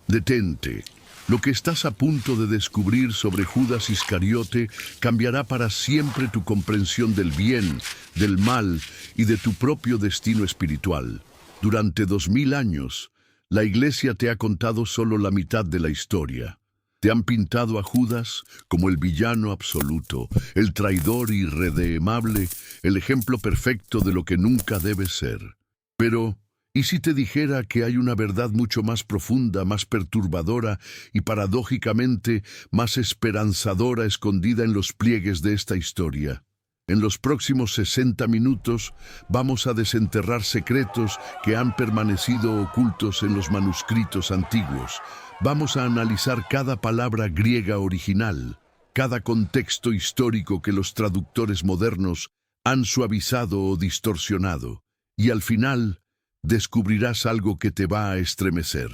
Detente. Lo que estás a punto de descubrir sobre Judas Iscariote cambiará para siempre tu comprensión del bien, del mal y de tu propio destino espiritual. Durante 2000 años, la Iglesia te ha contado solo la mitad de la historia. Te han pintado a Judas como el villano absoluto, el traidor irredemable, el ejemplo perfecto de lo que nunca debe ser. Pero, ¿y si te dijera que hay una verdad mucho más profunda, más perturbadora y paradójicamente más esperanzadora escondida en los pliegues de esta historia? En los próximos 60 minutos vamos a desenterrar secretos que han permanecido ocultos en los manuscritos antiguos. Vamos a analizar cada palabra griega original, cada contexto histórico que los traductores modernos han suavizado o distorsionado. Y al final, descubrirás algo que te va a estremecer.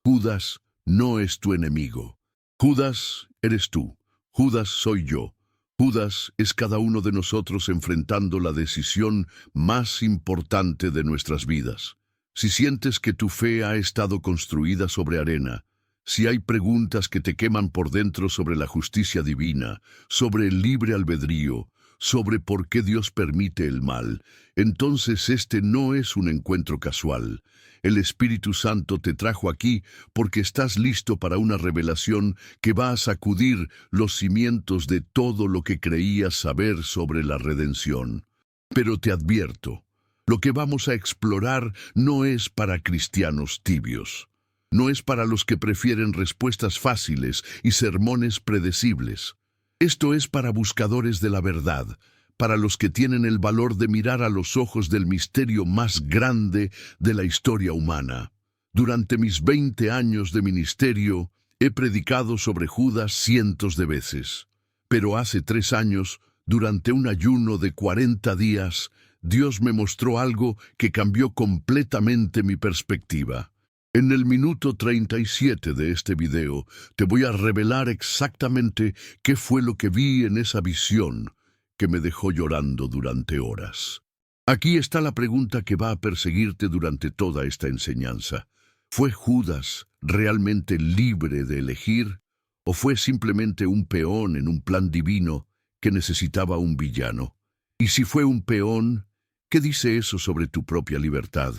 Judas no es tu enemigo. Judas eres tú. Judas soy yo. Judas es cada uno de nosotros enfrentando la decisión más importante de nuestras vidas. Si sientes que tu fe ha estado construida sobre arena, si hay preguntas que te queman por dentro sobre la justicia divina, sobre el libre albedrío, sobre por qué Dios permite el mal, entonces este no es un encuentro casual. El Espíritu Santo te trajo aquí porque estás listo para una revelación que va a sacudir los cimientos de todo lo que creías saber sobre la redención. Pero te advierto, lo que vamos a explorar no es para cristianos tibios. No es para los que prefieren respuestas fáciles y sermones predecibles. Esto es para buscadores de la verdad, para los que tienen el valor de mirar a los ojos del misterio más grande de la historia humana. Durante mis 20 años de ministerio, he predicado sobre Judas cientos de veces. Pero hace 3 años, durante un ayuno de 40 días, Dios me mostró algo que cambió completamente mi perspectiva. En el minuto 37 de este video, te voy a revelar exactamente qué fue lo que vi en esa visión que me dejó llorando durante horas. Aquí está la pregunta que va a perseguirte durante toda esta enseñanza. ¿Fue Judas realmente libre de elegir? ¿O fue simplemente un peón en un plan divino que necesitaba un villano? Y si fue un peón, ¿qué dice eso sobre tu propia libertad?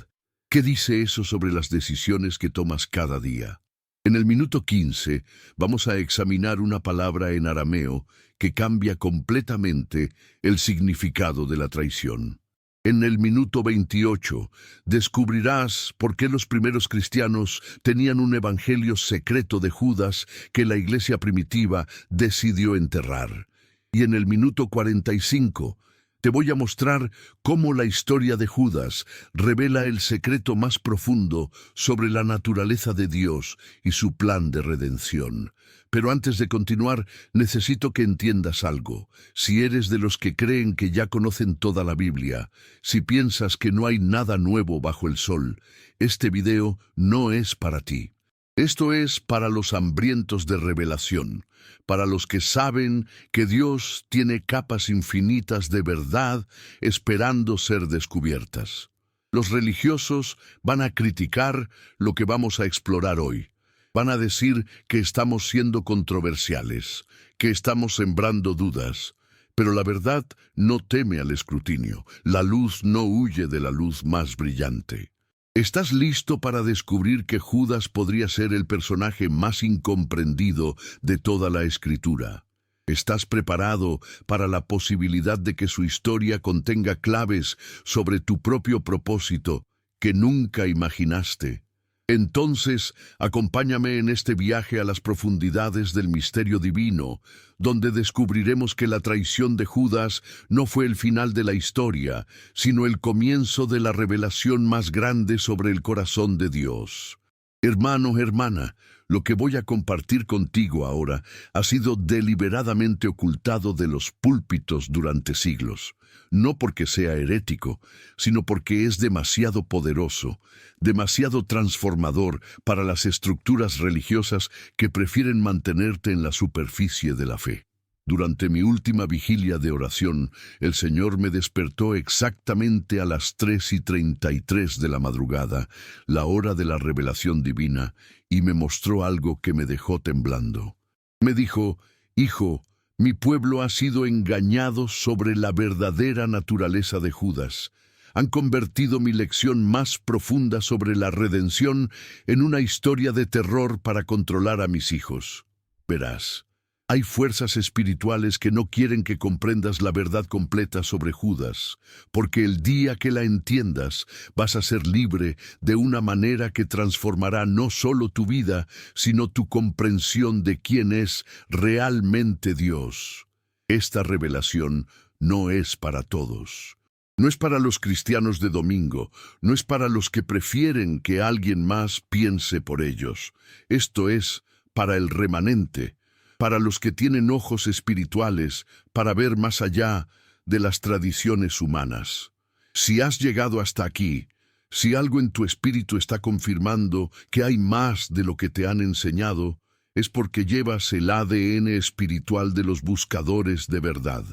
¿Qué dice eso sobre las decisiones que tomas cada día? En el minuto 15 vamos a examinar una palabra en arameo que cambia completamente el significado de la traición. En el minuto 28 descubrirás por qué los primeros cristianos tenían un evangelio secreto de Judas que la iglesia primitiva decidió enterrar. Y en el minuto 45 te voy a mostrar cómo la historia de Judas revela el secreto más profundo sobre la naturaleza de Dios y su plan de redención. Pero antes de continuar, necesito que entiendas algo. Si eres de los que creen que ya conocen toda la Biblia, si piensas que no hay nada nuevo bajo el sol, este video no es para ti. Esto es para los hambrientos de revelación, para los que saben que Dios tiene capas infinitas de verdad esperando ser descubiertas. Los religiosos van a criticar lo que vamos a explorar hoy. Van a decir que estamos siendo controversiales, que estamos sembrando dudas. Pero la verdad no teme al escrutinio. La luz no huye de la luz más brillante. ¿Estás listo para descubrir que Judas podría ser el personaje más incomprendido de toda la Escritura? ¿Estás preparado para la posibilidad de que su historia contenga claves sobre tu propio propósito que nunca imaginaste? Entonces, acompáñame en este viaje a las profundidades del misterio divino, donde descubriremos que la traición de Judas no fue el final de la historia, sino el comienzo de la revelación más grande sobre el corazón de Dios. Hermano, hermana, lo que voy a compartir contigo ahora ha sido deliberadamente ocultado de los púlpitos durante siglos. No porque sea herético, sino porque es demasiado poderoso, demasiado transformador para las estructuras religiosas que prefieren mantenerte en la superficie de la fe. Durante mi última vigilia de oración, el Señor me despertó exactamente a las 3:33 de la madrugada, la hora de la revelación divina, y me mostró algo que me dejó temblando. Me dijo: «Hijo, mi pueblo ha sido engañado sobre la verdadera naturaleza de Judas. Han convertido mi lección más profunda sobre la redención en una historia de terror para controlar a mis hijos. Verás, hay fuerzas espirituales que no quieren que comprendas la verdad completa sobre Judas, porque el día que la entiendas vas a ser libre de una manera que transformará no solo tu vida, sino tu comprensión de quién es realmente Dios. Esta revelación no es para todos. No es para los cristianos de domingo, no es para los que prefieren que alguien más piense por ellos. Esto es para el remanente, para los que tienen ojos espirituales, para ver más allá de las tradiciones humanas. Si has llegado hasta aquí, si algo en tu espíritu está confirmando que hay más de lo que te han enseñado, es porque llevas el ADN espiritual de los buscadores de verdad.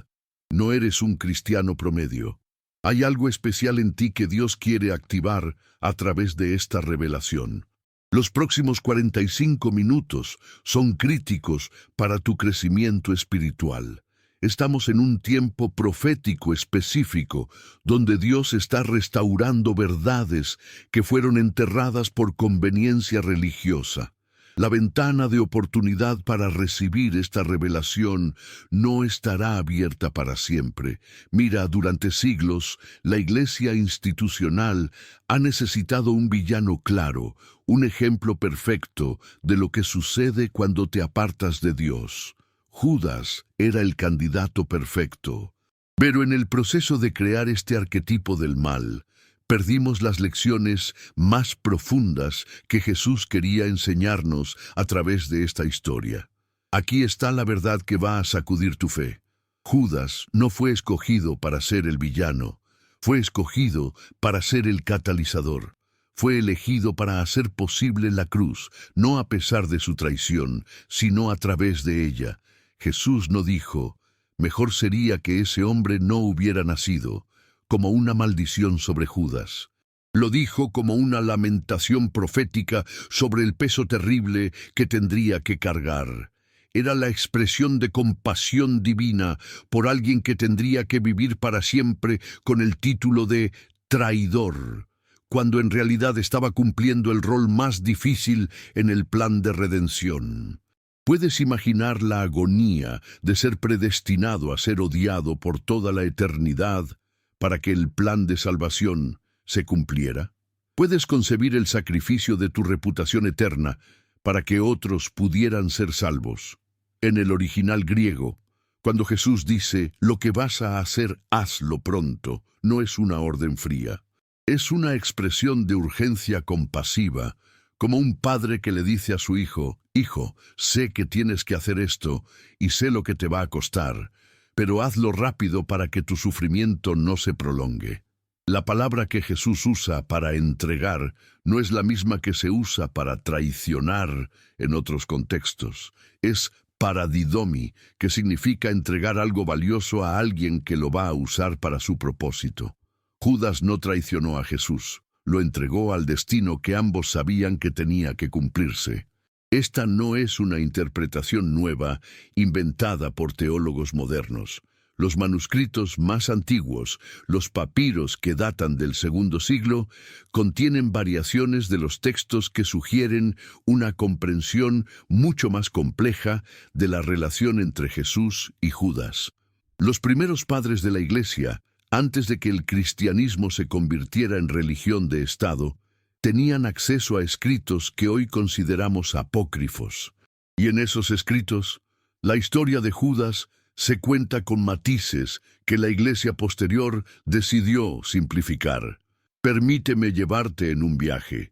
No eres un cristiano promedio. Hay algo especial en ti que Dios quiere activar a través de esta revelación. Los próximos 45 minutos son críticos para tu crecimiento espiritual. Estamos en un tiempo profético específico, donde Dios está restaurando verdades que fueron enterradas por conveniencia religiosa. La ventana de oportunidad para recibir esta revelación no estará abierta para siempre. Mira, durante siglos, la iglesia institucional ha necesitado un villano claro, un ejemplo perfecto de lo que sucede cuando te apartas de Dios. Judas era el candidato perfecto. Pero en el proceso de crear este arquetipo del mal, perdimos las lecciones más profundas que Jesús quería enseñarnos a través de esta historia. Aquí está la verdad que va a sacudir tu fe. Judas no fue escogido para ser el villano, fue escogido para ser el catalizador. Fue elegido para hacer posible la cruz, no a pesar de su traición, sino a través de ella. Jesús no dijo: «Mejor sería que ese hombre no hubiera nacido», como una maldición sobre Judas. Lo dijo como una lamentación profética sobre el peso terrible que tendría que cargar. Era la expresión de compasión divina por alguien que tendría que vivir para siempre con el título de traidor, cuando en realidad estaba cumpliendo el rol más difícil en el plan de redención. ¿Puedes imaginar la agonía de ser predestinado a ser odiado por toda la eternidad para que el plan de salvación se cumpliera? ¿Puedes concebir el sacrificio de tu reputación eterna para que otros pudieran ser salvos? En el original griego, cuando Jesús dice: «Lo que vas a hacer, hazlo pronto», no es una orden fría. Es una expresión de urgencia compasiva, como un padre que le dice a su hijo: «Hijo, sé que tienes que hacer esto y sé lo que te va a costar, pero hazlo rápido para que tu sufrimiento no se prolongue». La palabra que Jesús usa para entregar no es la misma que se usa para traicionar en otros contextos. Es paradidomi, que significa entregar algo valioso a alguien que lo va a usar para su propósito. Judas no traicionó a Jesús, lo entregó al destino que ambos sabían que tenía que cumplirse. Esta no es una interpretación nueva, inventada por teólogos modernos. Los manuscritos más antiguos, los papiros que datan del segundo siglo, contienen variaciones de los textos que sugieren una comprensión mucho más compleja de la relación entre Jesús y Judas. Los primeros padres de la Iglesia, antes de que el cristianismo se convirtiera en religión de Estado, tenían acceso a escritos que hoy consideramos apócrifos. Y en esos escritos, la historia de Judas se cuenta con matices que la Iglesia posterior decidió simplificar. Permíteme llevarte en un viaje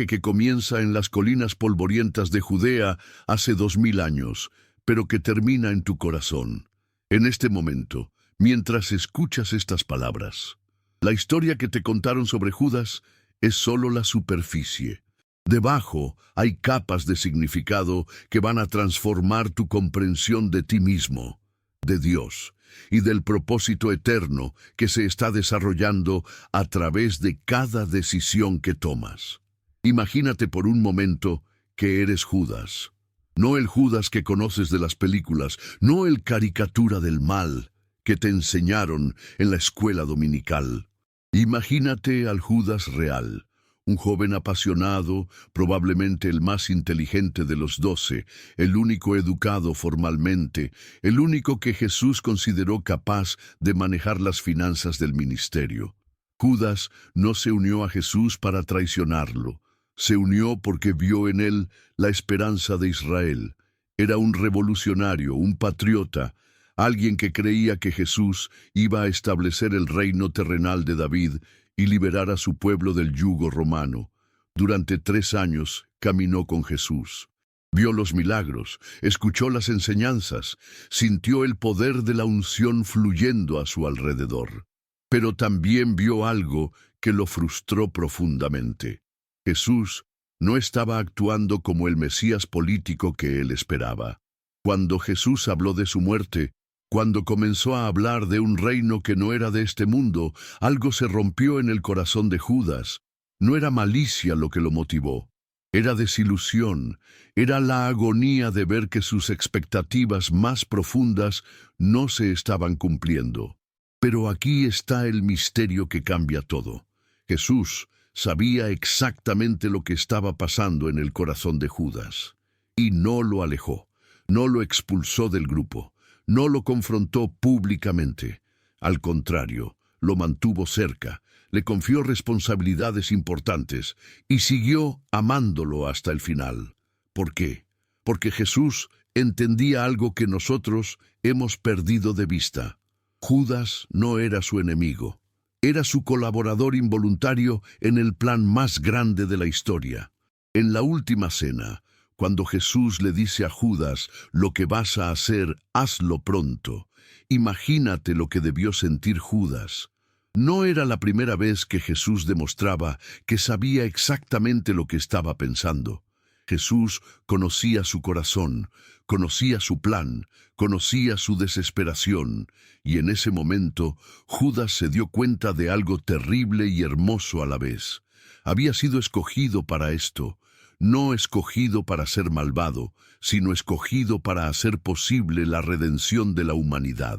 que comienza en las colinas polvorientas de Judea hace 2000 años, pero que termina en tu corazón. En este momento, mientras escuchas estas palabras, la historia que te contaron sobre Judas es solo la superficie. Debajo hay capas de significado que van a transformar tu comprensión de ti mismo, de Dios y del propósito eterno que se está desarrollando a través de cada decisión que tomas. Imagínate por un momento que eres Judas. No el Judas que conoces de las películas, no el caricatura del mal que te enseñaron en la escuela dominical. Imagínate al Judas real. Un joven apasionado, probablemente el más inteligente de los 12, el único educado formalmente, el único que Jesús consideró capaz de manejar las finanzas del ministerio. Judas no se unió a Jesús para traicionarlo. Se unió porque vio en él la esperanza de Israel. Era un revolucionario, un patriota, alguien que creía que Jesús iba a establecer el reino terrenal de David y liberar a su pueblo del yugo romano. Durante 3 años caminó con Jesús. Vio los milagros, escuchó las enseñanzas, sintió el poder de la unción fluyendo a su alrededor. Pero también vio algo que lo frustró profundamente. Jesús no estaba actuando como el Mesías político que él esperaba. Cuando Jesús habló de su muerte, cuando comenzó a hablar de un reino que no era de este mundo, algo se rompió en el corazón de Judas. No era malicia lo que lo motivó. Era desilusión, era la agonía de ver que sus expectativas más profundas no se estaban cumpliendo. Pero aquí está el misterio que cambia todo. Jesús sabía exactamente lo que estaba pasando en el corazón de Judas. Y no lo alejó, no lo expulsó del grupo. No lo confrontó públicamente. Al contrario, lo mantuvo cerca, le confió responsabilidades importantes y siguió amándolo hasta el final. ¿Por qué? Porque Jesús entendía algo que nosotros hemos perdido de vista. Judas no era su enemigo. Era su colaborador involuntario en el plan más grande de la historia. En la última cena, cuando Jesús le dice a Judas, lo que vas a hacer, hazlo pronto. Imagínate lo que debió sentir Judas. No era la primera vez que Jesús demostraba que sabía exactamente lo que estaba pensando. Jesús conocía su corazón, conocía su plan, conocía su desesperación, y en ese momento Judas se dio cuenta de algo terrible y hermoso a la vez. Había sido escogido para esto. No escogido para ser malvado, sino escogido para hacer posible la redención de la humanidad.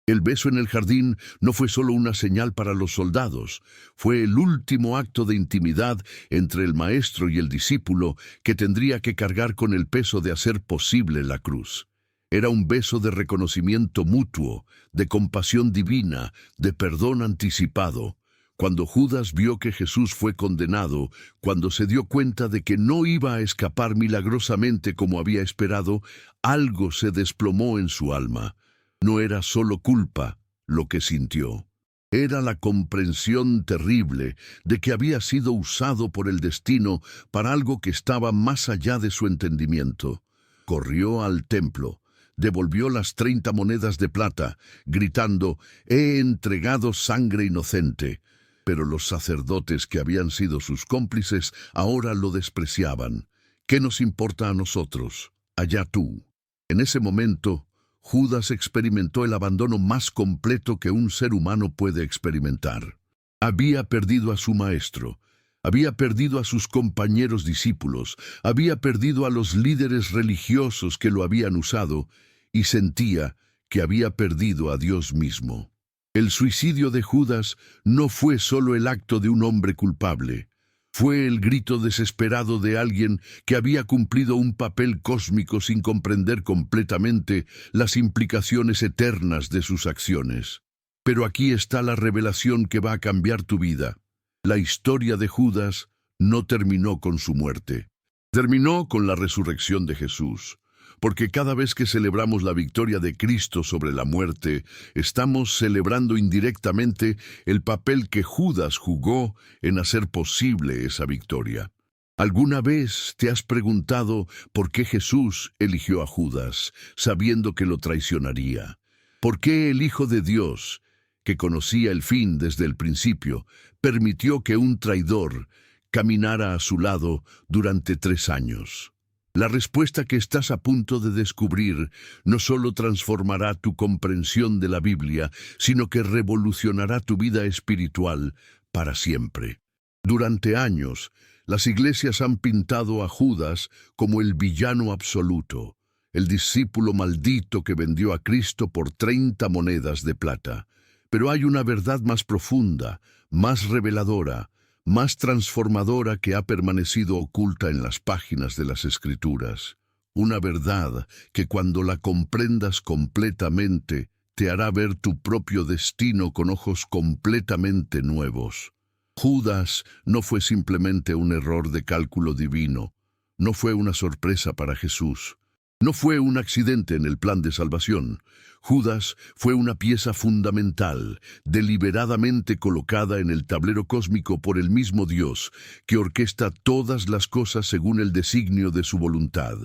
El beso en el jardín no fue solo una señal para los soldados, fue el último acto de intimidad entre el maestro y el discípulo que tendría que cargar con el peso de hacer posible la cruz. Era un beso de reconocimiento mutuo, de compasión divina, de perdón anticipado. Cuando Judas vio que Jesús fue condenado, cuando se dio cuenta de que no iba a escapar milagrosamente como había esperado, algo se desplomó en su alma. No era solo culpa lo que sintió. Era la comprensión terrible de que había sido usado por el destino para algo que estaba más allá de su entendimiento. Corrió al templo, devolvió las 30 monedas de plata, gritando, «He entregado sangre inocente». Pero los sacerdotes que habían sido sus cómplices ahora lo despreciaban. ¿Qué nos importa a nosotros? Allá tú. En ese momento, Judas experimentó el abandono más completo que un ser humano puede experimentar. Había perdido a su maestro, había perdido a sus compañeros discípulos, había perdido a los líderes religiosos que lo habían usado y sentía que había perdido a Dios mismo. El suicidio de Judas no fue solo el acto de un hombre culpable. Fue el grito desesperado de alguien que había cumplido un papel cósmico sin comprender completamente las implicaciones eternas de sus acciones. Pero aquí está la revelación que va a cambiar tu vida. La historia de Judas no terminó con su muerte. Terminó con la resurrección de Jesús. Porque cada vez que celebramos la victoria de Cristo sobre la muerte, estamos celebrando indirectamente el papel que Judas jugó en hacer posible esa victoria. ¿Alguna vez te has preguntado por qué Jesús eligió a Judas, sabiendo que lo traicionaría? ¿Por qué el Hijo de Dios, que conocía el fin desde el principio, permitió que un traidor, caminara a su lado durante 3 años. La respuesta que estás a punto de descubrir no solo transformará tu comprensión de la Biblia, sino que revolucionará tu vida espiritual para siempre. Durante años, las iglesias han pintado a Judas como el villano absoluto, el discípulo maldito que vendió a Cristo por 30 monedas de plata. Pero hay una verdad más profunda, más reveladora, más transformadora que ha permanecido oculta en las páginas de las Escrituras. Una verdad que cuando la comprendas completamente, te hará ver tu propio destino con ojos completamente nuevos. Judas no fue simplemente un error de cálculo divino, no fue una sorpresa para Jesús, no fue un accidente en el plan de salvación. Judas fue una pieza fundamental, deliberadamente colocada en el tablero cósmico por el mismo Dios, que orquesta todas las cosas según el designio de su voluntad.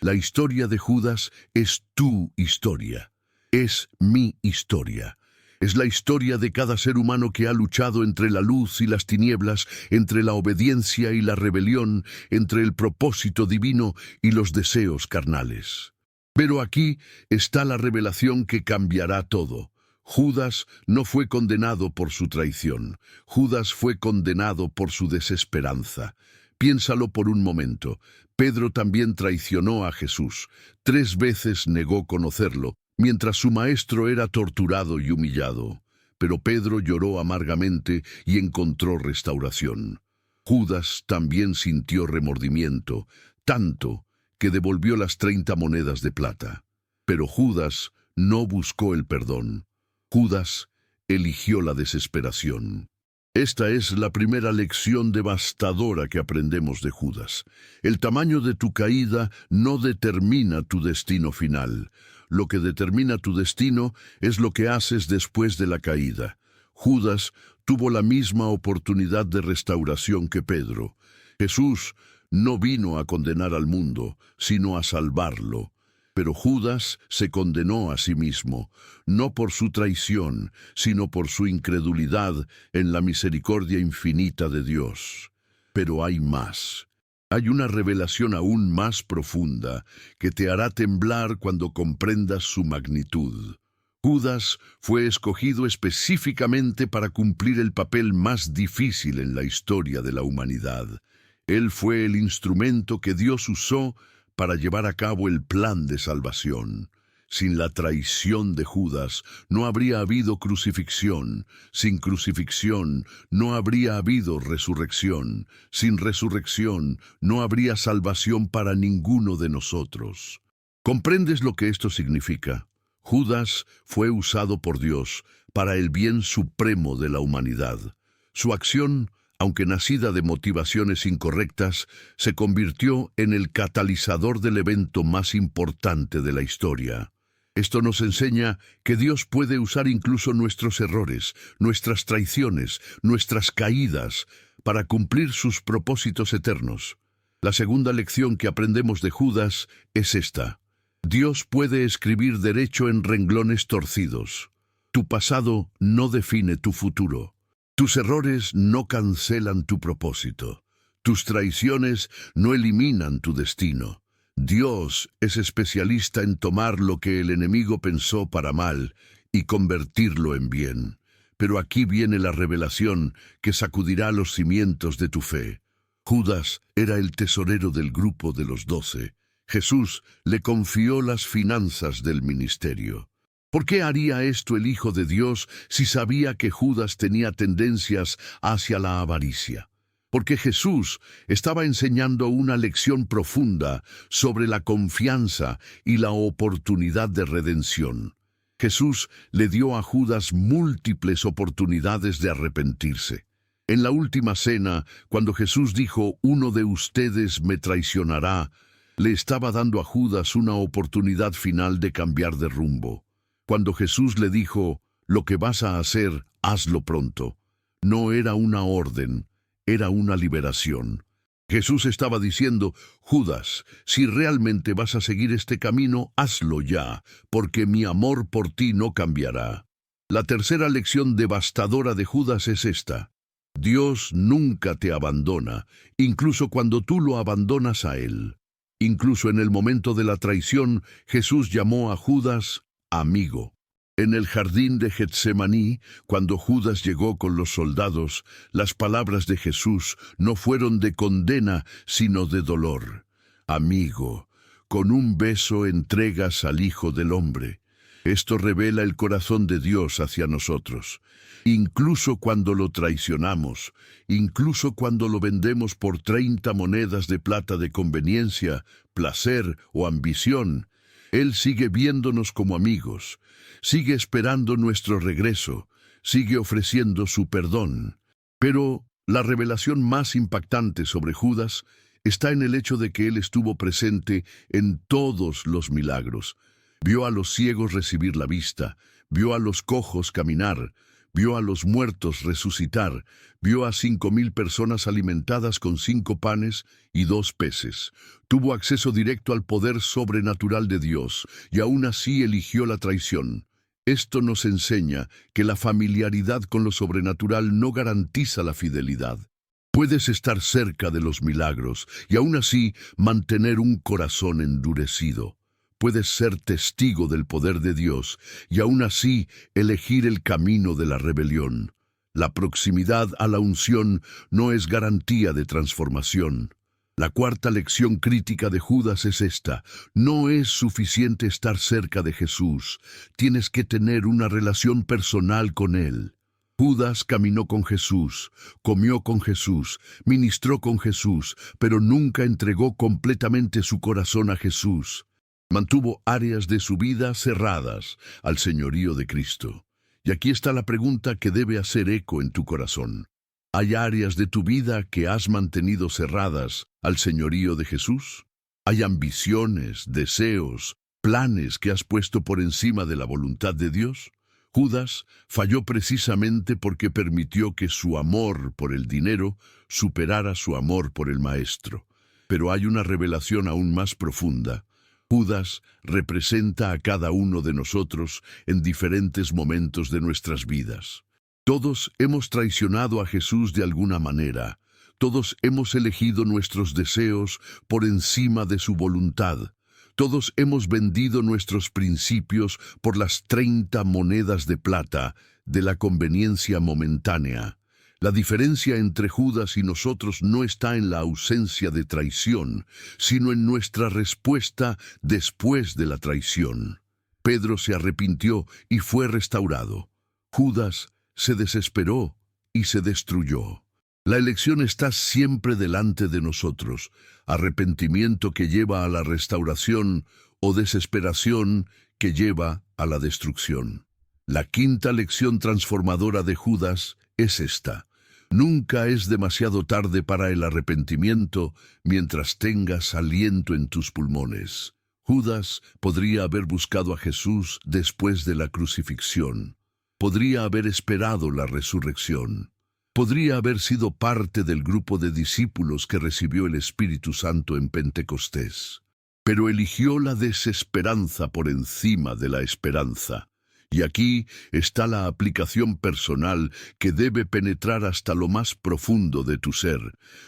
La historia de Judas es tu historia, es mi historia. Es la historia de cada ser humano que ha luchado entre la luz y las tinieblas, entre la obediencia y la rebelión, entre el propósito divino y los deseos carnales. Pero aquí está la revelación que cambiará todo. Judas no fue condenado por su traición. Judas fue condenado por su desesperanza. Piénsalo por un momento. Pedro también traicionó a Jesús. 3 veces negó conocerlo, mientras su maestro era torturado y humillado. Pero Pedro lloró amargamente y encontró restauración. Judas también sintió remordimiento, tanto que devolvió las 30 monedas de plata. Pero Judas no buscó el perdón. Judas eligió la desesperación. Esta es la primera lección devastadora que aprendemos de Judas. El tamaño de tu caída no determina tu destino final. Lo que determina tu destino es lo que haces después de la caída. Judas tuvo la misma oportunidad de restauración que Pedro. Jesús no vino a condenar al mundo, sino a salvarlo. Pero Judas se condenó a sí mismo, no por su traición, sino por su incredulidad en la misericordia infinita de Dios. Pero hay más. Hay una revelación aún más profunda que te hará temblar cuando comprendas su magnitud. Judas fue escogido específicamente para cumplir el papel más difícil en la historia de la humanidad. Él fue el instrumento que Dios usó para llevar a cabo el plan de salvación. Sin la traición de Judas no habría habido crucifixión. Sin crucifixión no habría habido resurrección. Sin resurrección no habría salvación para ninguno de nosotros. ¿Comprendes lo que esto significa? Judas fue usado por Dios para el bien supremo de la humanidad. Su acción, aunque nacida de motivaciones incorrectas, se convirtió en el catalizador del evento más importante de la historia. Esto nos enseña que Dios puede usar incluso nuestros errores, nuestras traiciones, nuestras caídas, para cumplir sus propósitos eternos. La segunda lección que aprendemos de Judas es esta. Dios puede escribir derecho en renglones torcidos. Tu pasado no define tu futuro. Tus errores no cancelan tu propósito. Tus traiciones no eliminan tu destino. Dios es especialista en tomar lo que el enemigo pensó para mal y convertirlo en bien. Pero aquí viene la revelación que sacudirá los cimientos de tu fe. Judas era el tesorero del grupo de los 12. Jesús le confió las finanzas del ministerio. ¿Por qué haría esto el Hijo de Dios si sabía que Judas tenía tendencias hacia la avaricia? Porque Jesús estaba enseñando una lección profunda sobre la confianza y la oportunidad de redención. Jesús le dio a Judas múltiples oportunidades de arrepentirse. En la última cena, cuando Jesús dijo, «Uno de ustedes me traicionará», le estaba dando a Judas una oportunidad final de cambiar de rumbo. Cuando Jesús le dijo, «Lo que vas a hacer, hazlo pronto», no era una orden, era una liberación. Jesús estaba diciendo, «Judas, si realmente vas a seguir este camino, hazlo ya, porque mi amor por ti no cambiará». La tercera lección devastadora de Judas es esta. Dios nunca te abandona, incluso cuando tú lo abandonas a Él. Incluso en el momento de la traición, Jesús llamó a Judas amigo. En el jardín de Getsemaní, cuando Judas llegó con los soldados, las palabras de Jesús no fueron de condena, sino de dolor. Amigo, con un beso entregas al Hijo del Hombre. Esto revela el corazón de Dios hacia nosotros. Incluso cuando lo traicionamos, incluso cuando lo vendemos por 30 monedas de plata de conveniencia, placer o ambición, Él sigue viéndonos como amigos, sigue esperando nuestro regreso, sigue ofreciendo su perdón. Pero la revelación más impactante sobre Judas está en el hecho de que él estuvo presente en todos los milagros. Vio a los ciegos recibir la vista, vio a los cojos caminar, vio a los muertos resucitar, vio a 5,000 personas alimentadas con 5 panes y 2 peces. Tuvo acceso directo al poder sobrenatural de Dios y aún así eligió la traición. Esto nos enseña que la familiaridad con lo sobrenatural no garantiza la fidelidad. Puedes estar cerca de los milagros y aún así mantener un corazón endurecido. Puedes ser testigo del poder de Dios y aún así elegir el camino de la rebelión. La proximidad a la unción no es garantía de transformación. La cuarta lección crítica de Judas es esta: no es suficiente estar cerca de Jesús, tienes que tener una relación personal con Él. Judas caminó con Jesús, comió con Jesús, ministró con Jesús, pero nunca entregó completamente su corazón a Jesús. Mantuvo áreas de su vida cerradas al señorío de Cristo. Y aquí está la pregunta que debe hacer eco en tu corazón. ¿Hay áreas de tu vida que has mantenido cerradas al señorío de Jesús? ¿Hay ambiciones, deseos, planes que has puesto por encima de la voluntad de Dios? Judas falló precisamente porque permitió que su amor por el dinero superara su amor por el Maestro. Pero hay una revelación aún más profunda. Judas representa a cada uno de nosotros en diferentes momentos de nuestras vidas. Todos hemos traicionado a Jesús de alguna manera. Todos hemos elegido nuestros deseos por encima de su voluntad. Todos hemos vendido nuestros principios por las 30 monedas de plata de la conveniencia momentánea. La diferencia entre Judas y nosotros no está en la ausencia de traición, sino en nuestra respuesta después de la traición. Pedro se arrepintió y fue restaurado. Judas se desesperó y se destruyó. La elección está siempre delante de nosotros: arrepentimiento que lleva a la restauración o desesperación que lleva a la destrucción. La quinta lección transformadora de Judas es esta: nunca es demasiado tarde para el arrepentimiento mientras tengas aliento en tus pulmones. Judas podría haber buscado a Jesús después de la crucifixión. Podría haber esperado la resurrección. Podría haber sido parte del grupo de discípulos que recibió el Espíritu Santo en Pentecostés. Pero eligió la desesperanza por encima de la esperanza. Y aquí está la aplicación personal que debe penetrar hasta lo más profundo de tu ser.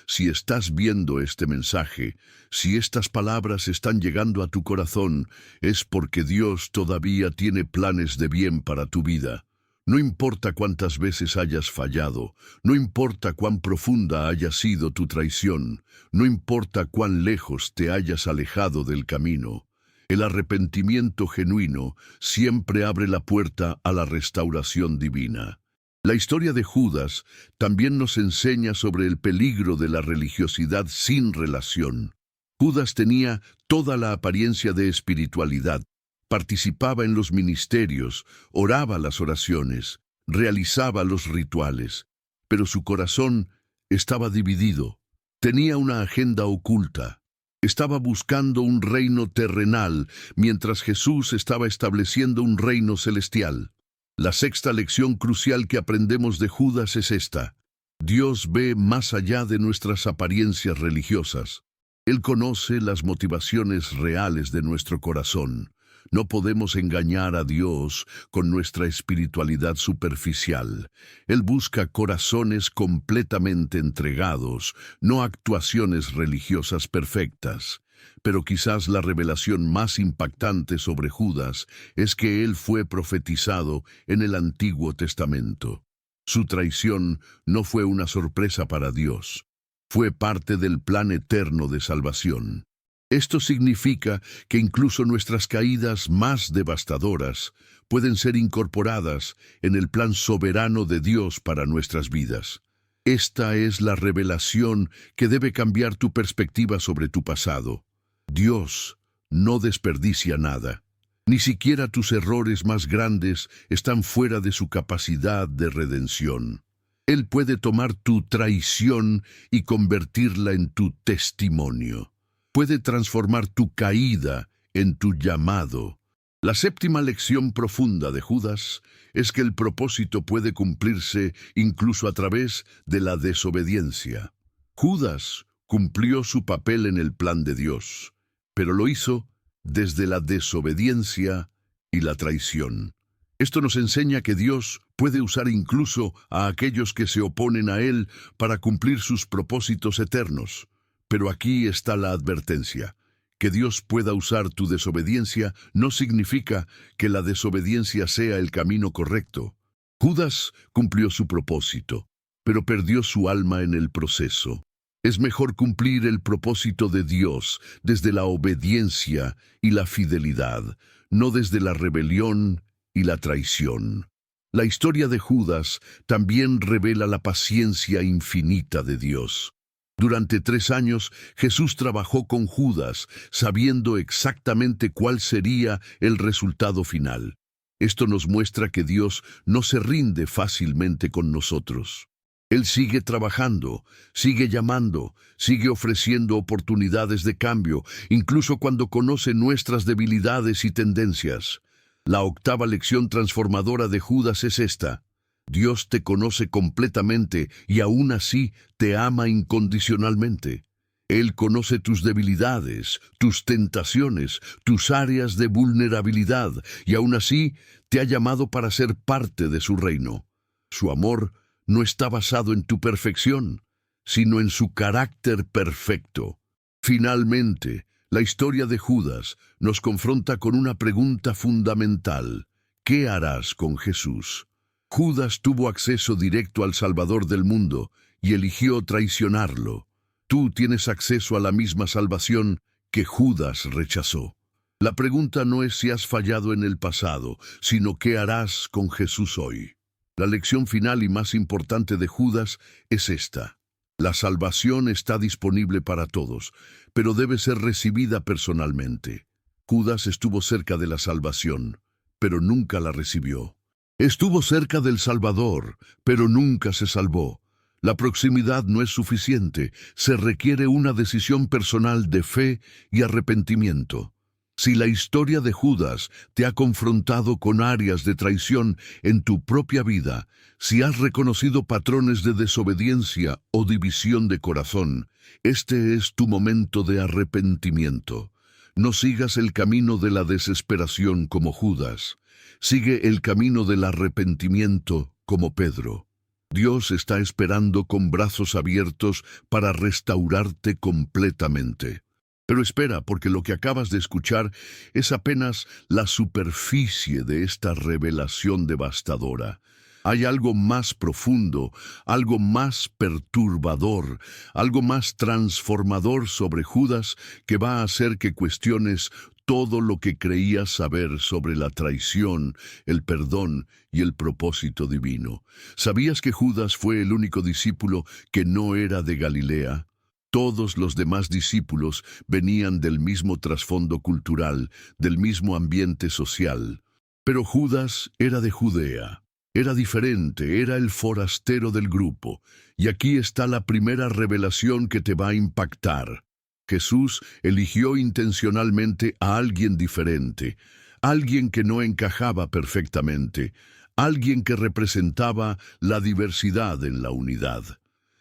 Si estás viendo este mensaje, si estas palabras están llegando a tu corazón, es porque Dios todavía tiene planes de bien para tu vida. No importa cuántas veces hayas fallado, no importa cuán profunda haya sido tu traición, no importa cuán lejos te hayas alejado del camino. El arrepentimiento genuino siempre abre la puerta a la restauración divina. La historia de Judas también nos enseña sobre el peligro de la religiosidad sin relación. Judas tenía toda la apariencia de espiritualidad. Participaba en los ministerios, oraba las oraciones, realizaba los rituales, pero su corazón estaba dividido. Tenía una agenda oculta. Estaba buscando un reino terrenal, mientras Jesús estaba estableciendo un reino celestial. La sexta lección crucial que aprendemos de Judas es esta: Dios ve más allá de nuestras apariencias religiosas. Él conoce las motivaciones reales de nuestro corazón. No podemos engañar a Dios con nuestra espiritualidad superficial. Él busca corazones completamente entregados, no actuaciones religiosas perfectas. Pero quizás la revelación más impactante sobre Judas es que él fue profetizado en el Antiguo Testamento. Su traición no fue una sorpresa para Dios. Fue parte del plan eterno de salvación. Esto significa que incluso nuestras caídas más devastadoras pueden ser incorporadas en el plan soberano de Dios para nuestras vidas. Esta es la revelación que debe cambiar tu perspectiva sobre tu pasado. Dios no desperdicia nada. Ni siquiera tus errores más grandes están fuera de su capacidad de redención. Él puede tomar tu traición y convertirla en tu testimonio. Puede transformar tu caída en tu llamado. La séptima lección profunda de Judas es que el propósito puede cumplirse incluso a través de la desobediencia. Judas cumplió su papel en el plan de Dios, pero lo hizo desde la desobediencia y la traición. Esto nos enseña que Dios puede usar incluso a aquellos que se oponen a Él para cumplir sus propósitos eternos. Pero aquí está la advertencia. Que Dios pueda usar tu desobediencia no significa que la desobediencia sea el camino correcto. Judas cumplió su propósito, pero perdió su alma en el proceso. Es mejor cumplir el propósito de Dios desde la obediencia y la fidelidad, no desde la rebelión y la traición. La historia de Judas también revela la paciencia infinita de Dios. Durante 3 años, Jesús trabajó con Judas, sabiendo exactamente cuál sería el resultado final. Esto nos muestra que Dios no se rinde fácilmente con nosotros. Él sigue trabajando, sigue llamando, sigue ofreciendo oportunidades de cambio, incluso cuando conoce nuestras debilidades y tendencias. La octava lección transformadora de Judas es esta. Dios te conoce completamente y aún así te ama incondicionalmente. Él conoce tus debilidades, tus tentaciones, tus áreas de vulnerabilidad y aún así te ha llamado para ser parte de su reino. Su amor no está basado en tu perfección, sino en su carácter perfecto. Finalmente, la historia de Judas nos confronta con una pregunta fundamental. ¿Qué harás con Jesús? Judas tuvo acceso directo al Salvador del mundo y eligió traicionarlo. Tú tienes acceso a la misma salvación que Judas rechazó. La pregunta no es si has fallado en el pasado, sino qué harás con Jesús hoy. La lección final y más importante de Judas es esta. La salvación está disponible para todos, pero debe ser recibida personalmente. Judas estuvo cerca de la salvación, pero nunca la recibió. Estuvo cerca del Salvador, pero nunca se salvó. La proximidad no es suficiente, se requiere una decisión personal de fe y arrepentimiento. Si la historia de Judas te ha confrontado con áreas de traición en tu propia vida, si has reconocido patrones de desobediencia o división de corazón, este es tu momento de arrepentimiento. No sigas el camino de la desesperación como Judas. Sigue el camino del arrepentimiento como Pedro. Dios está esperando con brazos abiertos para restaurarte completamente. Pero espera, porque lo que acabas de escuchar es apenas la superficie de esta revelación devastadora. Hay algo más profundo, algo más perturbador, algo más transformador sobre Judas que va a hacer que cuestiones todo lo que creías saber sobre la traición, el perdón y el propósito divino. ¿Sabías que Judas fue el único discípulo que no era de Galilea? Todos los demás discípulos venían del mismo trasfondo cultural, del mismo ambiente social. Pero Judas era de Judea. Era diferente, era el forastero del grupo. Y aquí está la primera revelación que te va a impactar. Jesús eligió intencionalmente a alguien diferente, alguien que no encajaba perfectamente, alguien que representaba la diversidad en la unidad.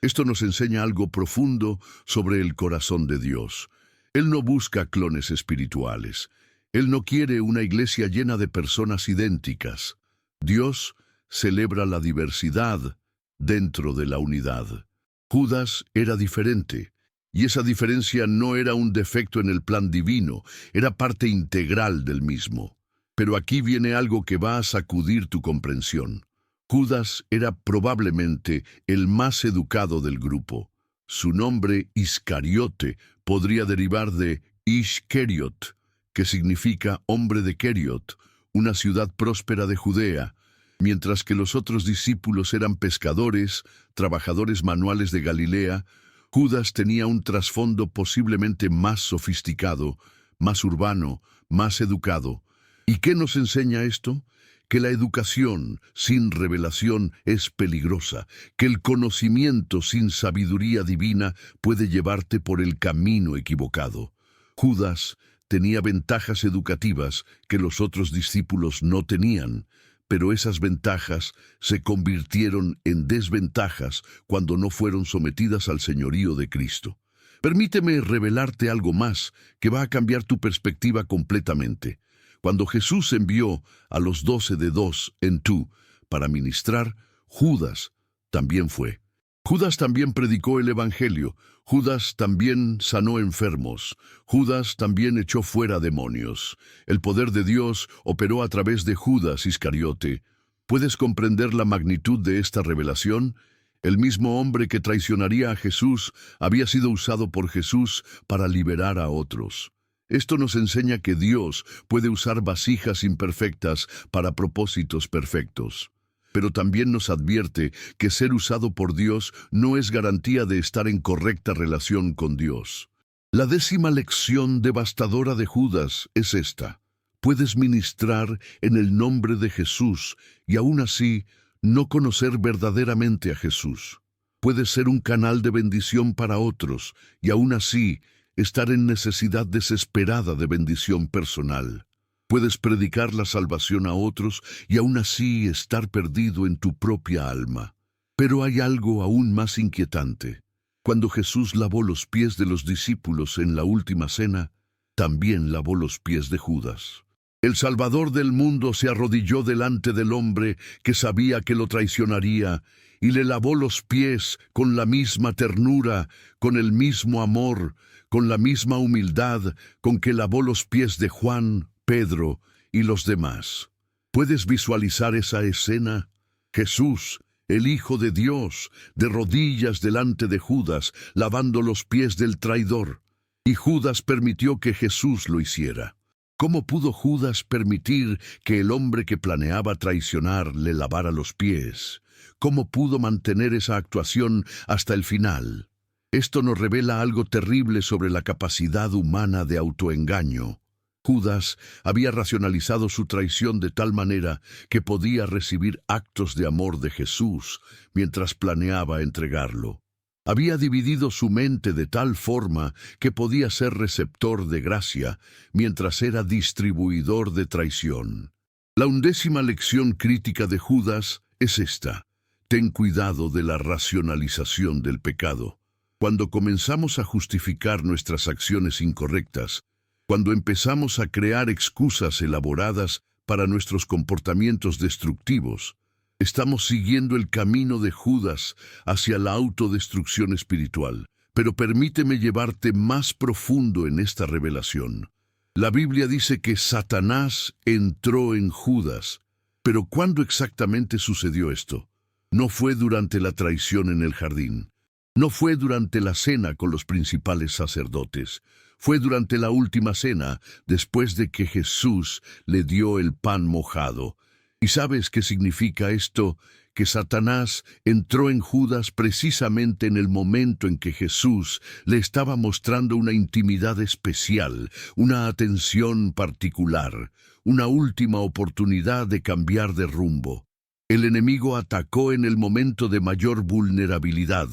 Esto nos enseña algo profundo sobre el corazón de Dios. Él no busca clones espirituales. Él no quiere una iglesia llena de personas idénticas. Dios celebra la diversidad dentro de la unidad. Judas era diferente, y esa diferencia no era un defecto en el plan divino, era parte integral del mismo. Pero aquí viene algo que va a sacudir tu comprensión. Judas era probablemente el más educado del grupo. Su nombre, Iscariote, podría derivar de Ishkeriot, que significa hombre de Keriot, una ciudad próspera de Judea, mientras que los otros discípulos eran pescadores, trabajadores manuales de Galilea. Judas tenía un trasfondo posiblemente más sofisticado, más urbano, más educado. ¿Y qué nos enseña esto? Que la educación sin revelación es peligrosa, que el conocimiento sin sabiduría divina puede llevarte por el camino equivocado. Judas tenía ventajas educativas que los otros discípulos no tenían, pero esas ventajas se convirtieron en desventajas cuando no fueron sometidas al señorío de Cristo. Permíteme revelarte algo más que va a cambiar tu perspectiva completamente. Cuando Jesús envió a los 12 de dos en tú para ministrar, Judas también fue. Judas también predicó el Evangelio. Judas también sanó enfermos. Judas también echó fuera demonios. El poder de Dios operó a través de Judas Iscariote. ¿Puedes comprender la magnitud de esta revelación? El mismo hombre que traicionaría a Jesús había sido usado por Jesús para liberar a otros. Esto nos enseña que Dios puede usar vasijas imperfectas para propósitos perfectos. Pero también nos advierte que ser usado por Dios no es garantía de estar en correcta relación con Dios. La 10ª lección devastadora de Judas es esta. Puedes ministrar en el nombre de Jesús y aún así no conocer verdaderamente a Jesús. Puedes ser un canal de bendición para otros y aún así estar en necesidad desesperada de bendición personal. Puedes predicar la salvación a otros y aún así estar perdido en tu propia alma. Pero hay algo aún más inquietante. Cuando Jesús lavó los pies de los discípulos en la última cena, también lavó los pies de Judas. El Salvador del mundo se arrodilló delante del hombre que sabía que lo traicionaría y le lavó los pies con la misma ternura, con el mismo amor, con la misma humildad con que lavó los pies de Juan, Pedro y los demás. ¿Puedes visualizar esa escena? Jesús, el Hijo de Dios, de rodillas delante de Judas, lavando los pies del traidor. Y Judas permitió que Jesús lo hiciera. ¿Cómo pudo Judas permitir que el hombre que planeaba traicionar le lavara los pies? ¿Cómo pudo mantener esa actuación hasta el final? Esto nos revela algo terrible sobre la capacidad humana de autoengaño. Judas había racionalizado su traición de tal manera que podía recibir actos de amor de Jesús mientras planeaba entregarlo. Había dividido su mente de tal forma que podía ser receptor de gracia mientras era distribuidor de traición. La 11ª lección crítica de Judas es esta. Ten cuidado de la racionalización del pecado. Cuando comenzamos a justificar nuestras acciones incorrectas, cuando empezamos a crear excusas elaboradas para nuestros comportamientos destructivos, estamos siguiendo el camino de Judas hacia la autodestrucción espiritual. Pero permíteme llevarte más profundo en esta revelación. La Biblia dice que Satanás entró en Judas. Pero ¿cuándo exactamente sucedió esto? No fue durante la traición en el jardín. No fue durante la cena con los principales sacerdotes. Fue durante la última cena, después de que Jesús le dio el pan mojado. ¿Y sabes qué significa esto? Que Satanás entró en Judas precisamente en el momento en que Jesús le estaba mostrando una intimidad especial, una atención particular, una última oportunidad de cambiar de rumbo. El enemigo atacó en el momento de mayor vulnerabilidad,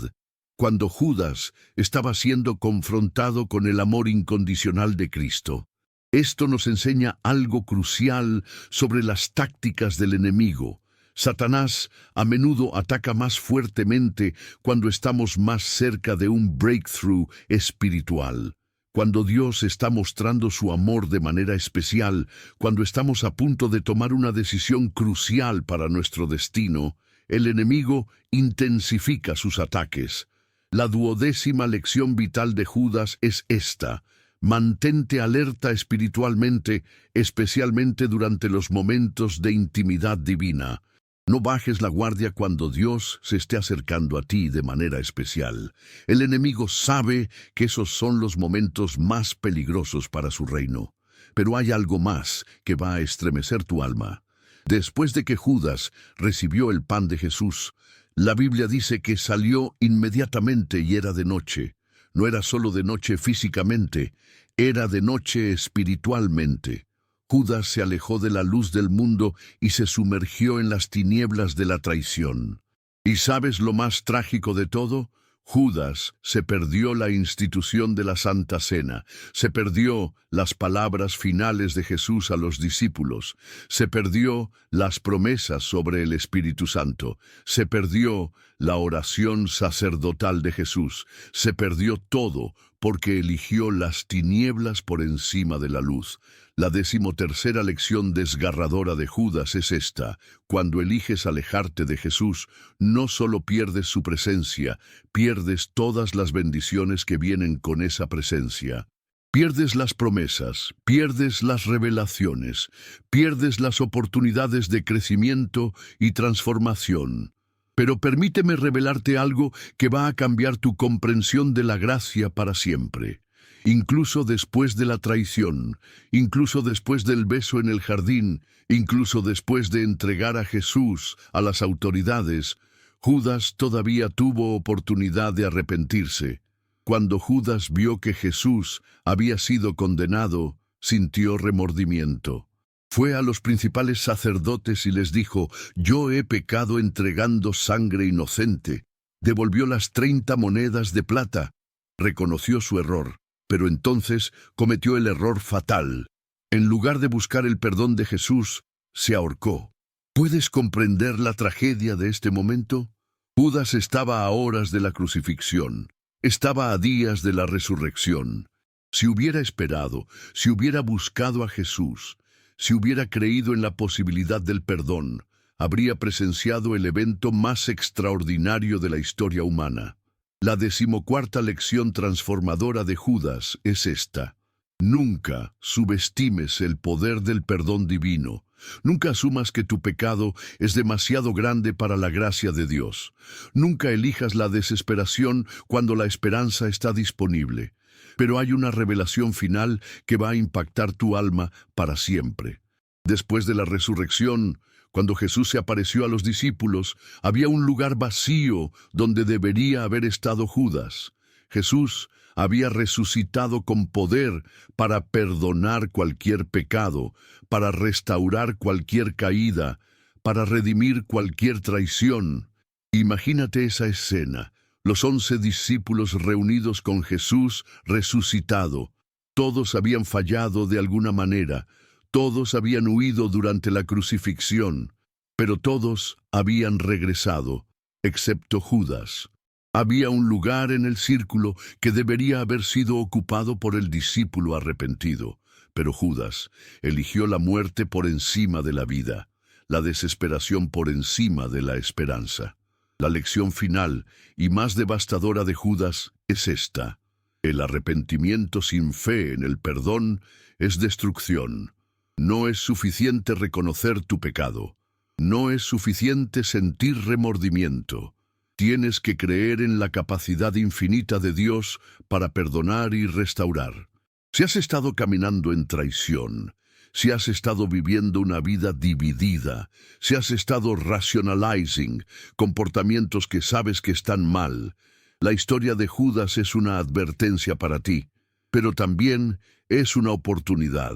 cuando Judas estaba siendo confrontado con el amor incondicional de Cristo. Esto nos enseña algo crucial sobre las tácticas del enemigo. Satanás a menudo ataca más fuertemente cuando estamos más cerca de un breakthrough espiritual. Cuando Dios está mostrando su amor de manera especial, cuando estamos a punto de tomar una decisión crucial para nuestro destino, el enemigo intensifica sus ataques. La 12ª lección vital de Judas es esta: mantente alerta espiritualmente, especialmente durante los momentos de intimidad divina. No bajes la guardia cuando Dios se esté acercando a ti de manera especial. El enemigo sabe que esos son los momentos más peligrosos para su reino. Pero hay algo más que va a estremecer tu alma. Después de que Judas recibió el pan de Jesús, la Biblia dice que salió inmediatamente y era de noche. No era solo de noche físicamente, era de noche espiritualmente. Judas se alejó de la luz del mundo y se sumergió en las tinieblas de la traición. ¿Y sabes lo más trágico de todo? Judas se perdió la institución de la Santa Cena, se perdió las palabras finales de Jesús a los discípulos, se perdió las promesas sobre el Espíritu Santo, se perdió la oración sacerdotal de Jesús, se perdió todo porque eligió las tinieblas por encima de la luz. La 13ª lección desgarradora de Judas es esta: cuando eliges alejarte de Jesús, no solo pierdes su presencia, pierdes todas las bendiciones que vienen con esa presencia. Pierdes las promesas, pierdes las revelaciones, pierdes las oportunidades de crecimiento y transformación. Pero permíteme revelarte algo que va a cambiar tu comprensión de la gracia para siempre. Incluso después de la traición, incluso después del beso en el jardín, incluso después de entregar a Jesús a las autoridades, Judas todavía tuvo oportunidad de arrepentirse. Cuando Judas vio que Jesús había sido condenado, sintió remordimiento. Fue a los principales sacerdotes y les dijo: «Yo he pecado entregando sangre inocente». Devolvió las 30 monedas de plata. Reconoció su error. Pero entonces cometió el error fatal. En lugar de buscar el perdón de Jesús, se ahorcó. ¿Puedes comprender la tragedia de este momento? Judas estaba a horas de la crucifixión. Estaba a días de la resurrección. Si hubiera esperado, si hubiera buscado a Jesús, si hubiera creído en la posibilidad del perdón, habría presenciado el evento más extraordinario de la historia humana. La 14ª lección transformadora de Judas es esta: nunca subestimes el poder del perdón divino. Nunca asumas que tu pecado es demasiado grande para la gracia de Dios. Nunca elijas la desesperación cuando la esperanza está disponible. Pero hay una revelación final que va a impactar tu alma para siempre. Después de la resurrección, cuando Jesús se apareció a los discípulos, había un lugar vacío donde debería haber estado Judas. Jesús había resucitado con poder para perdonar cualquier pecado, para restaurar cualquier caída, para redimir cualquier traición. Imagínate esa escena: los 11 discípulos reunidos con Jesús resucitado. Todos habían fallado de alguna manera. Todos habían huido durante la crucifixión, pero todos habían regresado, excepto Judas. Había un lugar en el círculo que debería haber sido ocupado por el discípulo arrepentido, pero Judas eligió la muerte por encima de la vida, la desesperación por encima de la esperanza. La lección final y más devastadora de Judas es esta: el arrepentimiento sin fe en el perdón es destrucción. No es suficiente reconocer tu pecado. No es suficiente sentir remordimiento. Tienes que creer en la capacidad infinita de Dios para perdonar y restaurar. Si has estado caminando en traición, si has estado viviendo una vida dividida, si has estado rationalizing comportamientos que sabes que están mal, la historia de Judas es una advertencia para ti, pero también es una oportunidad.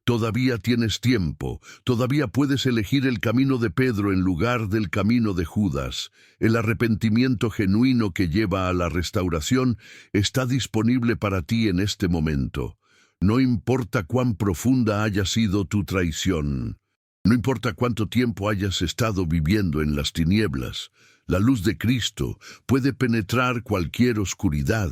Todavía tienes tiempo, todavía puedes elegir el camino de Pedro en lugar del camino de Judas. El arrepentimiento genuino que lleva a la restauración está disponible para ti en este momento. No importa cuán profunda haya sido tu traición, no importa cuánto tiempo hayas estado viviendo en las tinieblas, la luz de Cristo puede penetrar cualquier oscuridad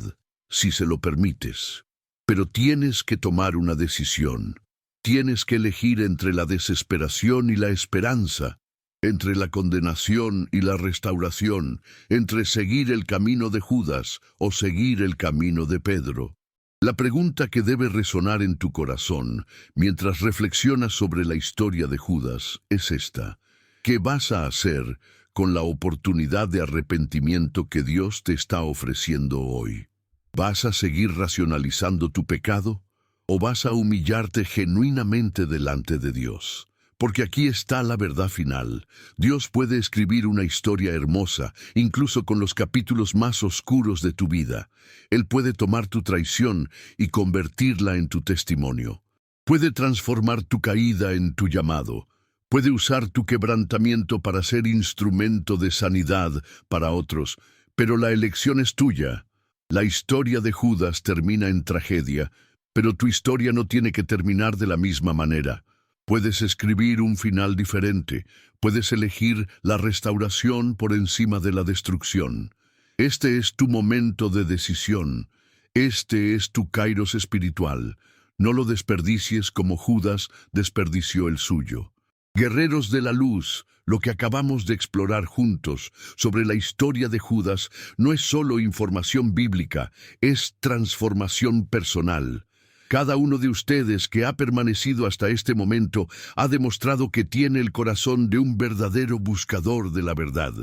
si se lo permites. Pero tienes que tomar una decisión. Tienes que elegir entre la desesperación y la esperanza, entre la condenación y la restauración, entre seguir el camino de Judas o seguir el camino de Pedro. La pregunta que debe resonar en tu corazón mientras reflexionas sobre la historia de Judas es esta: ¿qué vas a hacer con la oportunidad de arrepentimiento que Dios te está ofreciendo hoy? ¿Vas a seguir racionalizando tu pecado o vas a humillarte genuinamente delante de Dios? Porque aquí está la verdad final. Dios puede escribir una historia hermosa, incluso con los capítulos más oscuros de tu vida. Él puede tomar tu traición y convertirla en tu testimonio. Puede transformar tu caída en tu llamado. Puede usar tu quebrantamiento para ser instrumento de sanidad para otros. Pero la elección es tuya. La historia de Judas termina en tragedia, pero tu historia no tiene que terminar de la misma manera. Puedes escribir un final diferente. Puedes elegir la restauración por encima de la destrucción. Este es tu momento de decisión. Este es tu kairos espiritual. No lo desperdicies como Judas desperdició el suyo. Guerreros de la luz, lo que acabamos de explorar juntos sobre la historia de Judas no es solo información bíblica, es transformación personal. Cada uno de ustedes que ha permanecido hasta este momento ha demostrado que tiene el corazón de un verdadero buscador de la verdad.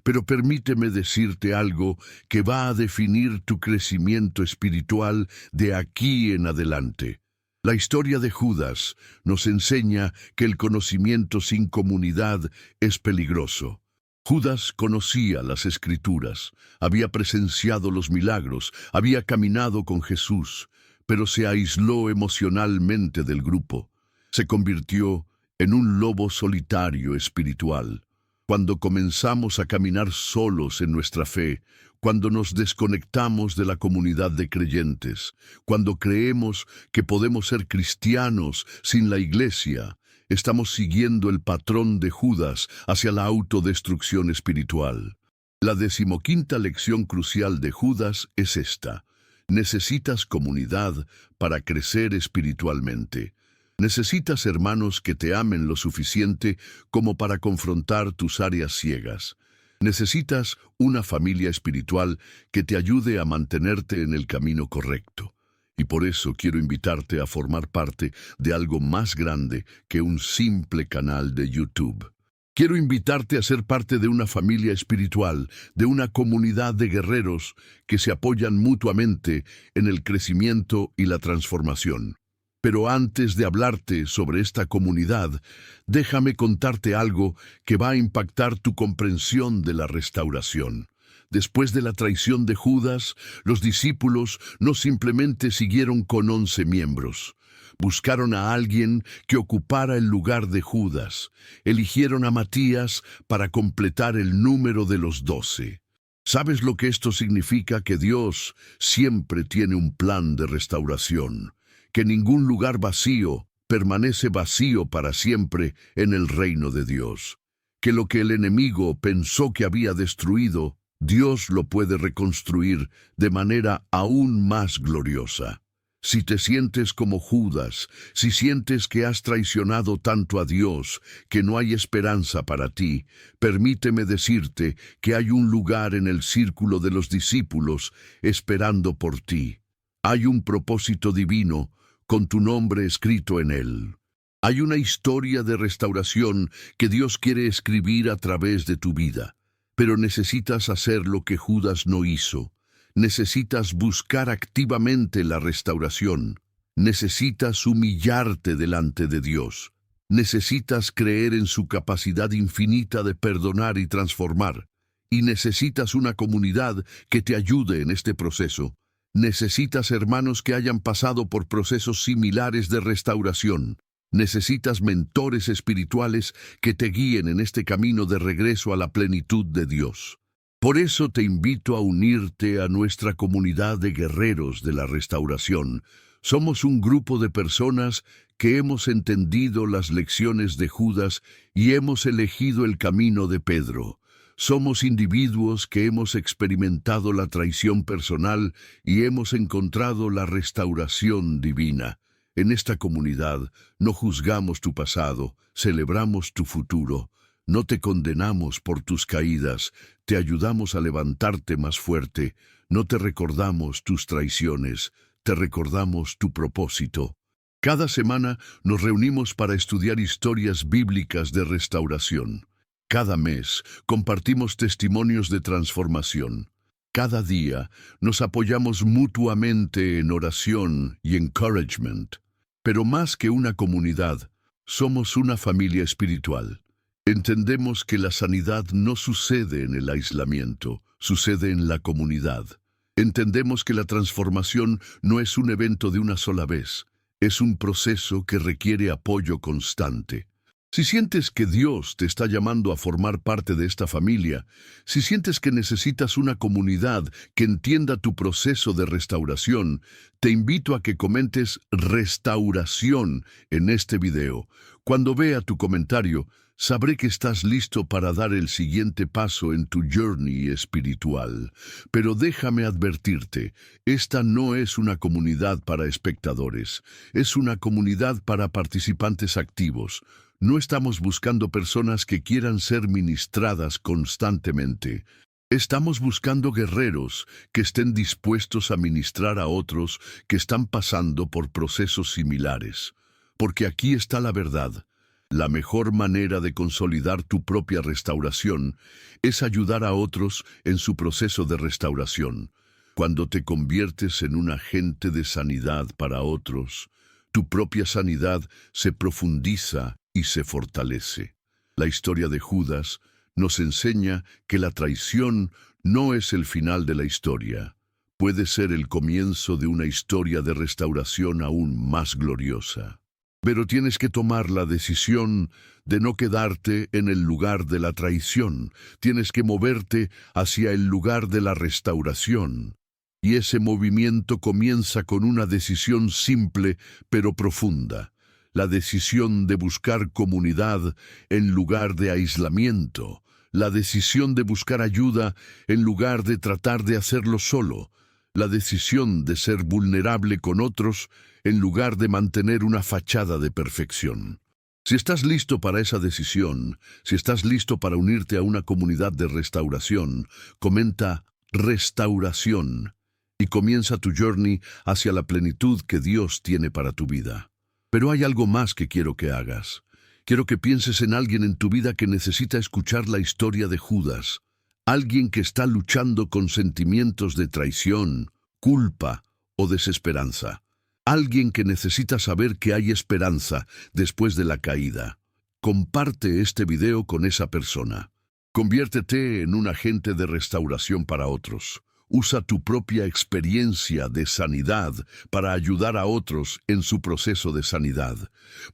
Pero permíteme decirte algo que va a definir tu crecimiento espiritual de aquí en adelante. La historia de Judas nos enseña que el conocimiento sin comunidad es peligroso. Judas conocía las Escrituras, había presenciado los milagros, había caminado con Jesús, pero se aisló emocionalmente del grupo. Se convirtió en un lobo solitario espiritual. Cuando comenzamos a caminar solos en nuestra fe, cuando nos desconectamos de la comunidad de creyentes, cuando creemos que podemos ser cristianos sin la iglesia, estamos siguiendo el patrón de Judas hacia la autodestrucción espiritual. La 15ª lección crucial de Judas es esta: necesitas comunidad para crecer espiritualmente. Necesitas hermanos que te amen lo suficiente como para confrontar tus áreas ciegas. Necesitas una familia espiritual que te ayude a mantenerte en el camino correcto. Y por eso quiero invitarte a formar parte de algo más grande que un simple canal de YouTube. Quiero invitarte a ser parte de una familia espiritual, de una comunidad de guerreros que se apoyan mutuamente en el crecimiento y la transformación. Pero antes de hablarte sobre esta comunidad, déjame contarte algo que va a impactar tu comprensión de la restauración. Después de la traición de Judas, los discípulos no simplemente siguieron con 11 miembros. Buscaron a alguien que ocupara el lugar de Judas. Eligieron a Matías para completar el número de los 12. ¿Sabes lo que esto significa? Que Dios siempre tiene un plan de restauración. Que ningún lugar vacío permanece vacío para siempre en el reino de Dios. Que lo que el enemigo pensó que había destruido, Dios lo puede reconstruir de manera aún más gloriosa. Si te sientes como Judas, si sientes que has traicionado tanto a Dios, que no hay esperanza para ti, permíteme decirte que hay un lugar en el círculo de los discípulos esperando por ti. Hay un propósito divino con tu nombre escrito en él. Hay una historia de restauración que Dios quiere escribir a través de tu vida. Pero necesitas hacer lo que Judas no hizo. Necesitas buscar activamente la restauración. Necesitas humillarte delante de Dios. Necesitas creer en su capacidad infinita de perdonar y transformar. Y necesitas una comunidad que te ayude en este proceso. Necesitas hermanos que hayan pasado por procesos similares de restauración. Necesitas mentores espirituales que te guíen en este camino de regreso a la plenitud de Dios. Por eso te invito a unirte a nuestra comunidad de guerreros de la restauración. Somos un grupo de personas que hemos entendido las lecciones de Judas y hemos elegido el camino de Pedro. Somos individuos que hemos experimentado la traición personal y hemos encontrado la restauración divina. En esta comunidad no juzgamos tu pasado, celebramos tu futuro. No te condenamos por tus caídas, te ayudamos a levantarte más fuerte. No te recordamos tus traiciones, te recordamos tu propósito. Cada semana nos reunimos para estudiar historias bíblicas de restauración. Cada mes compartimos testimonios de transformación. Cada día nos apoyamos mutuamente en oración y encouragement. Pero más que una comunidad, somos una familia espiritual. Entendemos que la sanidad no sucede en el aislamiento, sucede en la comunidad. Entendemos que la transformación no es un evento de una sola vez, es un proceso que requiere apoyo constante. Si sientes que Dios te está llamando a formar parte de esta familia, si sientes que necesitas una comunidad que entienda tu proceso de restauración, te invito a que comentes restauración en este video. Cuando vea tu comentario, sabré que estás listo para dar el siguiente paso en tu journey espiritual. Pero déjame advertirte, esta no es una comunidad para espectadores, es una comunidad para participantes activos. No estamos buscando personas que quieran ser ministradas constantemente. Estamos buscando guerreros que estén dispuestos a ministrar a otros que están pasando por procesos similares. Porque aquí está la verdad. La mejor manera de consolidar tu propia restauración es ayudar a otros en su proceso de restauración. Cuando te conviertes en un agente de sanidad para otros, tu propia sanidad se profundiza y se fortalece. La historia de Judas nos enseña que la traición no es el final de la historia. Puede ser el comienzo de una historia de restauración aún más gloriosa. Pero tienes que tomar la decisión de no quedarte en el lugar de la traición. Tienes que moverte hacia el lugar de la restauración. Y ese movimiento comienza con una decisión simple pero profunda. La decisión de buscar comunidad en lugar de aislamiento. La decisión de buscar ayuda en lugar de tratar de hacerlo solo. La decisión de ser vulnerable con otros en lugar de mantener una fachada de perfección. Si estás listo para esa decisión, si estás listo para unirte a una comunidad de restauración, comenta restauración y comienza tu journey hacia la plenitud que Dios tiene para tu vida. Pero hay algo más que quiero que hagas. Quiero que pienses en alguien en tu vida que necesita escuchar la historia de Judas. Alguien que está luchando con sentimientos de traición, culpa o desesperanza. Alguien que necesita saber que hay esperanza después de la caída. Comparte este video con esa persona. Conviértete en un agente de restauración para otros. Usa tu propia experiencia de sanidad para ayudar a otros en su proceso de sanidad.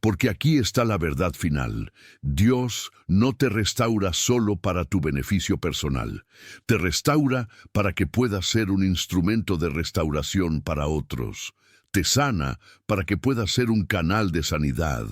Porque aquí está la verdad final. Dios no te restaura solo para tu beneficio personal. Te restaura para que puedas ser un instrumento de restauración para otros. Te sana para que puedas ser un canal de sanidad.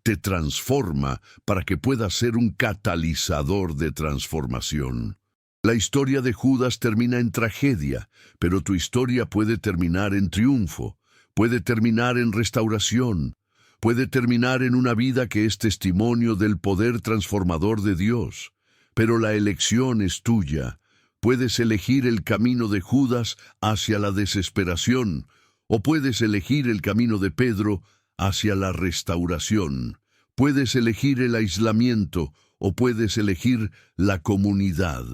Te transforma para que puedas ser un catalizador de transformación. La historia de Judas termina en tragedia, pero tu historia puede terminar en triunfo, puede terminar en restauración, puede terminar en una vida que es testimonio del poder transformador de Dios. Pero la elección es tuya. Puedes elegir el camino de Judas hacia la desesperación, o puedes elegir el camino de Pedro hacia la restauración. Puedes elegir el aislamiento, o puedes elegir la comunidad.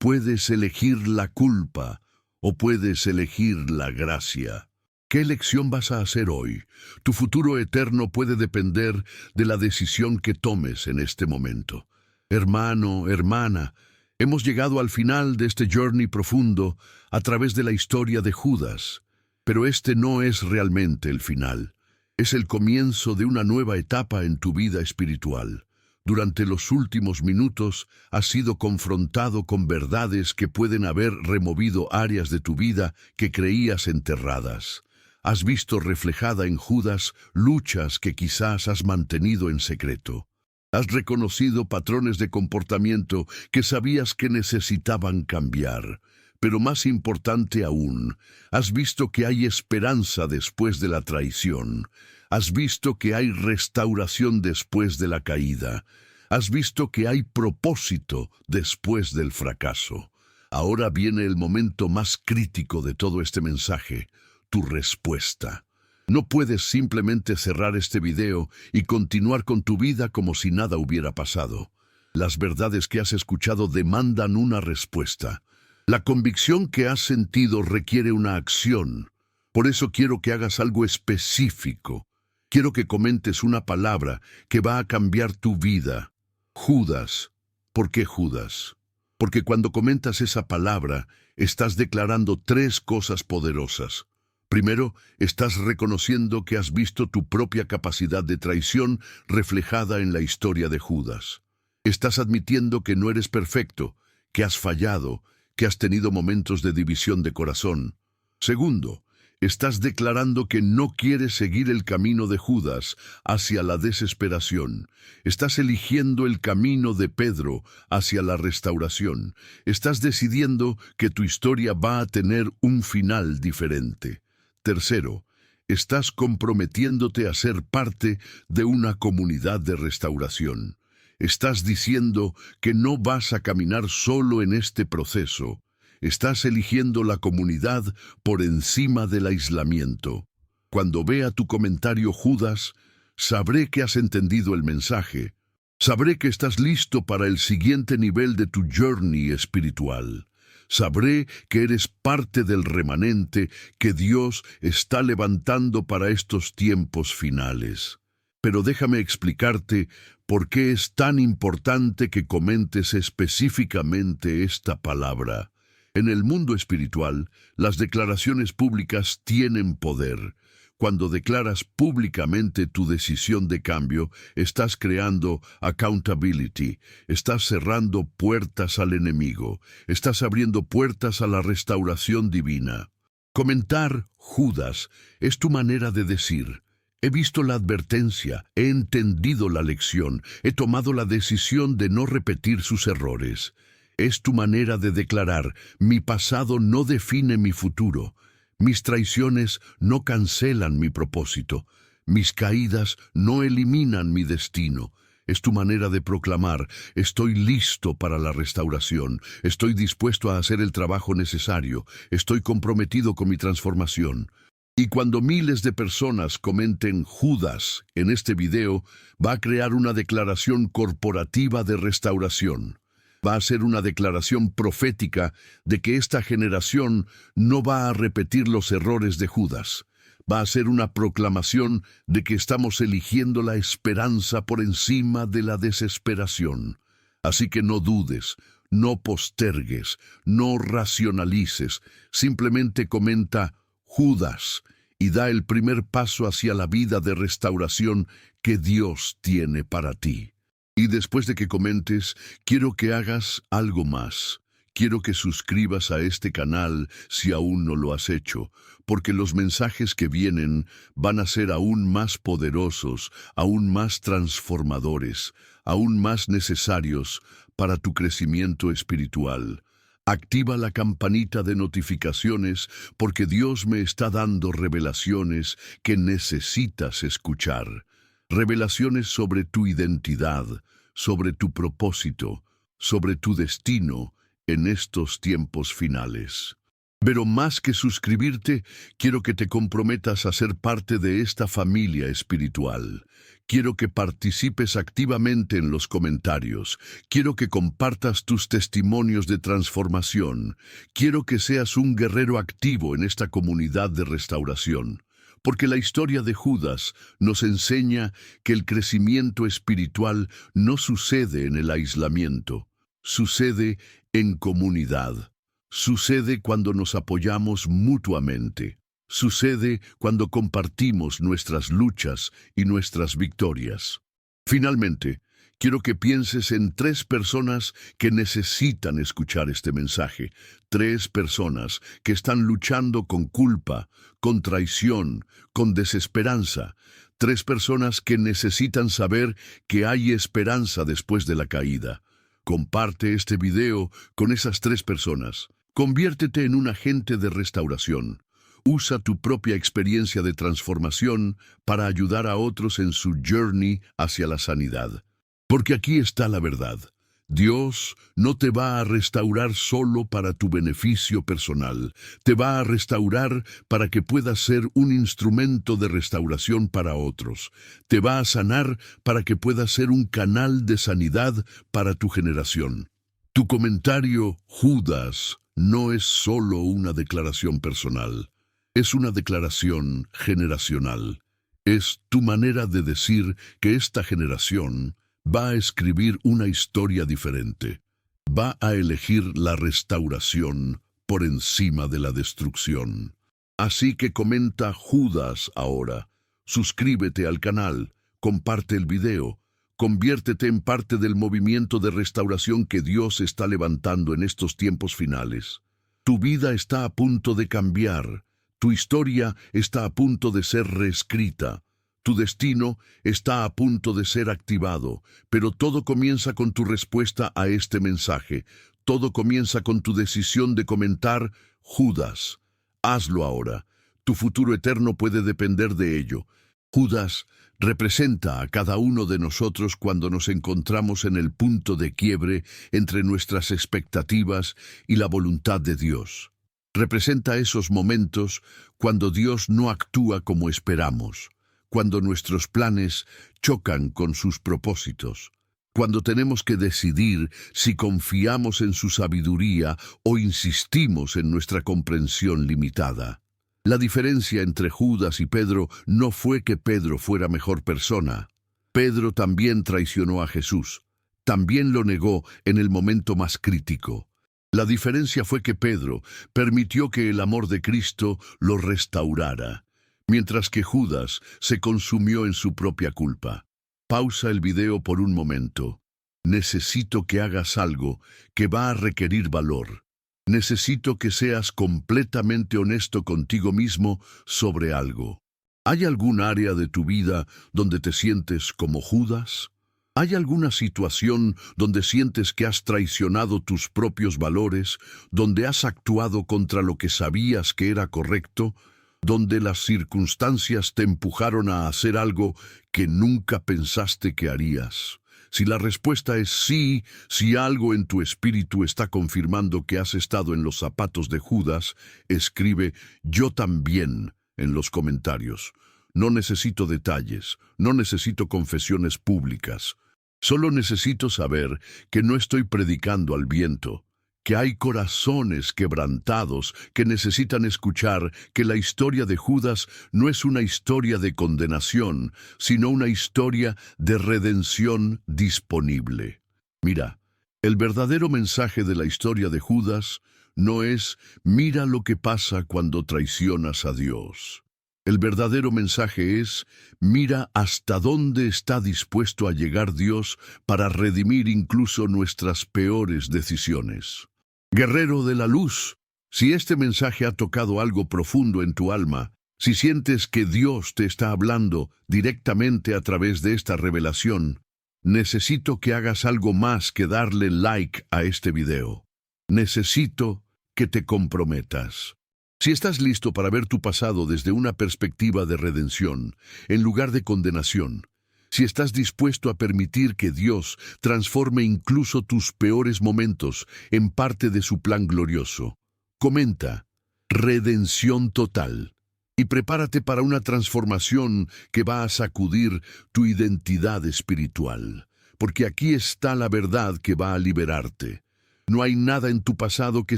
Puedes elegir la culpa o puedes elegir la gracia. ¿Qué elección vas a hacer hoy? Tu futuro eterno puede depender de la decisión que tomes en este momento. Hermano, hermana, hemos llegado al final de este journey profundo a través de la historia de Judas. Pero este no es realmente el final. Es el comienzo de una nueva etapa en tu vida espiritual. Durante los últimos minutos has sido confrontado con verdades que pueden haber removido áreas de tu vida que creías enterradas. Has visto reflejada en Judas luchas que quizás has mantenido en secreto. Has reconocido patrones de comportamiento que sabías que necesitaban cambiar. Pero más importante aún, has visto que hay esperanza después de la traición. Has visto que hay restauración después de la caída. Has visto que hay propósito después del fracaso. Ahora viene el momento más crítico de todo este mensaje, tu respuesta. No puedes simplemente cerrar este video y continuar con tu vida como si nada hubiera pasado. Las verdades que has escuchado demandan una respuesta. La convicción que has sentido requiere una acción. Por eso quiero que hagas algo específico. Quiero que comentes una palabra que va a cambiar tu vida. Judas. ¿Por qué Judas? Porque cuando comentas esa palabra, estás declarando tres cosas poderosas. Primero, estás reconociendo que has visto tu propia capacidad de traición reflejada en la historia de Judas. Estás admitiendo que no eres perfecto, que has fallado, que has tenido momentos de división de corazón. Segundo, estás declarando que no quieres seguir el camino de Judas hacia la desesperación. Estás eligiendo el camino de Pedro hacia la restauración. Estás decidiendo que tu historia va a tener un final diferente. Tercero, estás comprometiéndote a ser parte de una comunidad de restauración. Estás diciendo que no vas a caminar solo en este proceso. Estás eligiendo la comunidad por encima del aislamiento. Cuando vea tu comentario, Judas, sabré que has entendido el mensaje. Sabré que estás listo para el siguiente nivel de tu journey espiritual. Sabré que eres parte del remanente que Dios está levantando para estos tiempos finales. Pero déjame explicarte por qué es tan importante que comentes específicamente esta palabra. En el mundo espiritual, las declaraciones públicas tienen poder. Cuando declaras públicamente tu decisión de cambio, estás creando accountability, estás cerrando puertas al enemigo, estás abriendo puertas a la restauración divina. Comentar, Judas, es tu manera de decir: he visto la advertencia, he entendido la lección, he tomado la decisión de no repetir sus errores. Es tu manera de declarar: mi pasado no define mi futuro. Mis traiciones no cancelan mi propósito. Mis caídas no eliminan mi destino. Es tu manera de proclamar: estoy listo para la restauración. Estoy dispuesto a hacer el trabajo necesario. Estoy comprometido con mi transformación. Y cuando miles de personas comenten Judas en este video, va a crear una declaración corporativa de restauración. Va a ser una declaración profética de que esta generación no va a repetir los errores de Judas. Va a ser una proclamación de que estamos eligiendo la esperanza por encima de la desesperación. Así que no dudes, no postergues, no racionalices. Simplemente comenta Judas y da el primer paso hacia la vida de restauración que Dios tiene para ti. Y después de que comentes, quiero que hagas algo más. Quiero que suscribas a este canal si aún no lo has hecho, porque los mensajes que vienen van a ser aún más poderosos, aún más transformadores, aún más necesarios para tu crecimiento espiritual. Activa la campanita de notificaciones porque Dios me está dando revelaciones que necesitas escuchar. Revelaciones sobre tu identidad, sobre tu propósito, sobre tu destino en estos tiempos finales. Pero más que suscribirte, quiero que te comprometas a ser parte de esta familia espiritual. Quiero que participes activamente en los comentarios. Quiero que compartas tus testimonios de transformación. Quiero que seas un guerrero activo en esta comunidad de restauración. Porque la historia de Judas nos enseña que el crecimiento espiritual no sucede en el aislamiento, sucede en comunidad. Sucede cuando nos apoyamos mutuamente. Sucede cuando compartimos nuestras luchas y nuestras victorias. Finalmente, Quiero que pienses en 3 personas que necesitan escuchar este mensaje. 3 personas que están luchando con culpa, con traición, con desesperanza. 3 personas que necesitan saber que hay esperanza después de la caída. Comparte este video con esas 3 personas. Conviértete en un agente de restauración. Usa tu propia experiencia de transformación para ayudar a otros en su journey hacia la sanidad. Porque aquí está la verdad. Dios no te va a restaurar solo para tu beneficio personal. Te va a restaurar para que puedas ser un instrumento de restauración para otros. Te va a sanar para que puedas ser un canal de sanidad para tu generación. Tu comentario, Judas, no es solo una declaración personal. Es una declaración generacional. Es tu manera de decir que esta generación va a escribir una historia diferente. Va a elegir la restauración por encima de la destrucción. Así que comenta Judas ahora. Suscríbete al canal, comparte el video, conviértete en parte del movimiento de restauración que Dios está levantando en estos tiempos finales. Tu vida está a punto de cambiar. Tu historia está a punto de ser reescrita. Tu destino está a punto de ser activado, pero todo comienza con tu respuesta a este mensaje. Todo comienza con tu decisión de comentar, Judas. Hazlo ahora. Tu futuro eterno puede depender de ello. Judas representa a cada uno de nosotros cuando nos encontramos en el punto de quiebre entre nuestras expectativas y la voluntad de Dios. Representa esos momentos cuando Dios no actúa como esperamos, cuando nuestros planes chocan con sus propósitos, cuando tenemos que decidir si confiamos en su sabiduría o insistimos en nuestra comprensión limitada. La diferencia entre Judas y Pedro no fue que Pedro fuera mejor persona. Pedro también traicionó a Jesús. También lo negó en el momento más crítico. La diferencia fue que Pedro permitió que el amor de Cristo lo restaurara, mientras que Judas se consumió en su propia culpa. Pausa el video por un momento. Necesito que hagas algo que va a requerir valor. Necesito que seas completamente honesto contigo mismo sobre algo. ¿Hay algún área de tu vida donde te sientes como Judas? ¿Hay alguna situación donde sientes que has traicionado tus propios valores, donde has actuado contra lo que sabías que era correcto, donde las circunstancias te empujaron a hacer algo que nunca pensaste que harías? Si la respuesta es sí, si algo en tu espíritu está confirmando que has estado en los zapatos de Judas, escribe «Yo también» en los comentarios. No necesito detalles, no necesito confesiones públicas. Solo necesito saber que no estoy predicando al viento, que hay corazones quebrantados que necesitan escuchar que la historia de Judas no es una historia de condenación, sino una historia de redención disponible. Mira, el verdadero mensaje de la historia de Judas no es «mira lo que pasa cuando traicionas a Dios». El verdadero mensaje es «mira hasta dónde está dispuesto a llegar Dios para redimir incluso nuestras peores decisiones». Guerrero de la luz, si este mensaje ha tocado algo profundo en tu alma, si sientes que Dios te está hablando directamente a través de esta revelación, necesito que hagas algo más que darle like a este video. Necesito que te comprometas. Si estás listo para ver tu pasado desde una perspectiva de redención, en lugar de condenación, si estás dispuesto a permitir que Dios transforme incluso tus peores momentos en parte de su plan glorioso, comenta «redención total» y prepárate para una transformación que va a sacudir tu identidad espiritual, porque aquí está la verdad que va a liberarte. No hay nada en tu pasado que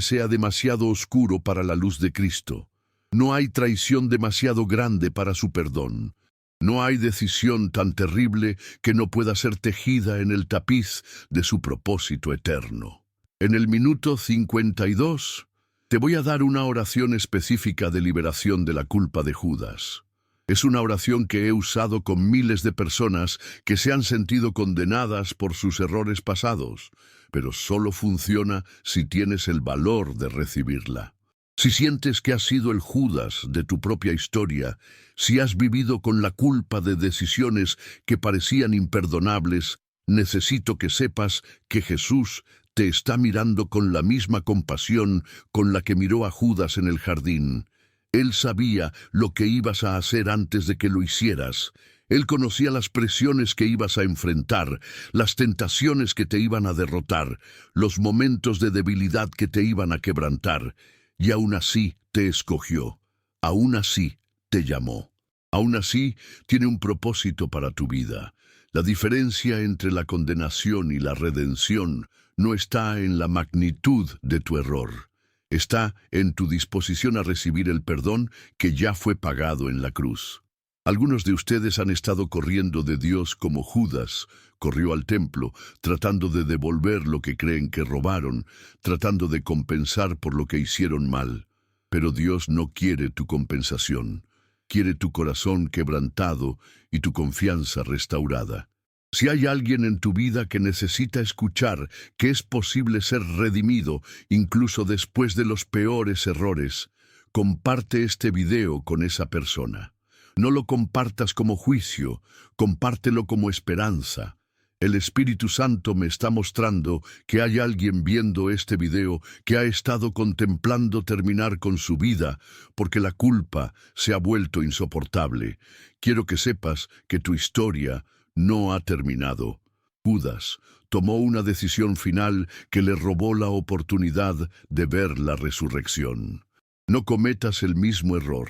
sea demasiado oscuro para la luz de Cristo. No hay traición demasiado grande para su perdón. No hay decisión tan terrible que no pueda ser tejida en el tapiz de su propósito eterno. En el minuto 52, te voy a dar una oración específica de liberación de la culpa de Judas. Es una oración que he usado con miles de personas que se han sentido condenadas por sus errores pasados, pero solo funciona si tienes el valor de recibirla. Si sientes que has sido el Judas de tu propia historia, si has vivido con la culpa de decisiones que parecían imperdonables, necesito que sepas que Jesús te está mirando con la misma compasión con la que miró a Judas en el jardín. Él sabía lo que ibas a hacer antes de que lo hicieras. Él conocía las presiones que ibas a enfrentar, las tentaciones que te iban a derrotar, los momentos de debilidad que te iban a quebrantar. Y aún así te escogió, aún así te llamó. Aún así tiene un propósito para tu vida. La diferencia entre la condenación y la redención no está en la magnitud de tu error. Está en tu disposición a recibir el perdón que ya fue pagado en la cruz. Algunos de ustedes han estado corriendo de Dios como Judas corrió al templo, tratando de devolver lo que creen que robaron, tratando de compensar por lo que hicieron mal. Pero Dios no quiere tu compensación. Quiere tu corazón quebrantado y tu confianza restaurada. Si hay alguien en tu vida que necesita escuchar que es posible ser redimido incluso después de los peores errores, comparte este video con esa persona. No lo compartas como juicio, compártelo como esperanza. El Espíritu Santo me está mostrando que hay alguien viendo este video que ha estado contemplando terminar con su vida porque la culpa se ha vuelto insoportable. Quiero que sepas que tu historia no ha terminado. Judas tomó una decisión final que le robó la oportunidad de ver la resurrección. No cometas el mismo error.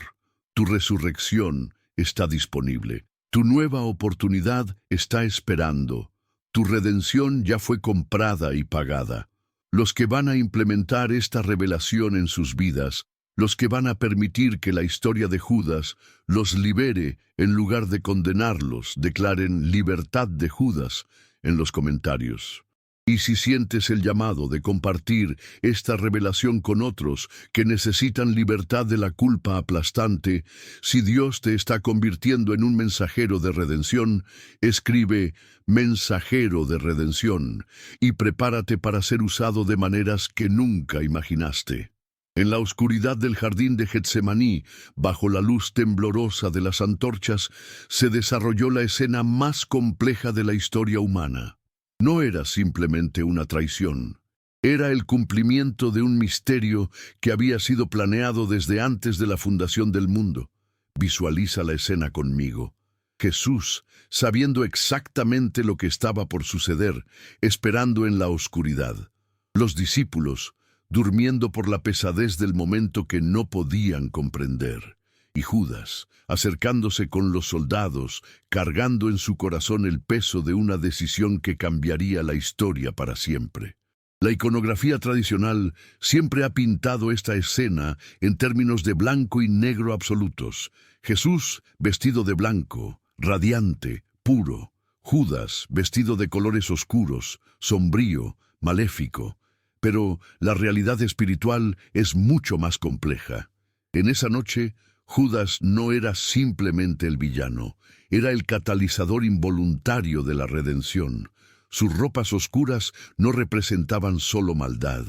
Tu resurrección está disponible. Tu nueva oportunidad está esperando. Tu redención ya fue comprada y pagada. Los que van a implementar esta revelación en sus vidas, los que van a permitir que la historia de Judas los libere en lugar de condenarlos, declaren libertad de Judas en los comentarios. Y si sientes el llamado de compartir esta revelación con otros que necesitan libertad de la culpa aplastante, si Dios te está convirtiendo en un mensajero de redención, escribe «mensajero de redención» y prepárate para ser usado de maneras que nunca imaginaste. En la oscuridad del jardín de Getsemaní, bajo la luz temblorosa de las antorchas, se desarrolló la escena más compleja de la historia humana. No era simplemente una traición. Era el cumplimiento de un misterio que había sido planeado desde antes de la fundación del mundo. Visualiza la escena conmigo. Jesús, sabiendo exactamente lo que estaba por suceder, esperando en la oscuridad. Los discípulos, durmiendo por la pesadez del momento que no podían comprender. Y Judas, acercándose con los soldados, cargando en su corazón el peso de una decisión que cambiaría la historia para siempre. La iconografía tradicional siempre ha pintado esta escena en términos de blanco y negro absolutos. Jesús vestido de blanco, radiante, puro. Judas vestido de colores oscuros, sombrío, maléfico. Pero la realidad espiritual es mucho más compleja. En esa noche, Judas no era simplemente el villano, era el catalizador involuntario de la redención. Sus ropas oscuras no representaban solo maldad,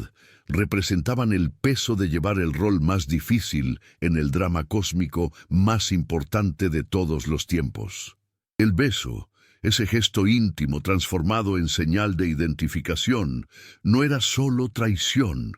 representaban el peso de llevar el rol más difícil en el drama cósmico más importante de todos los tiempos. El beso, ese gesto íntimo transformado en señal de identificación, no era solo traición,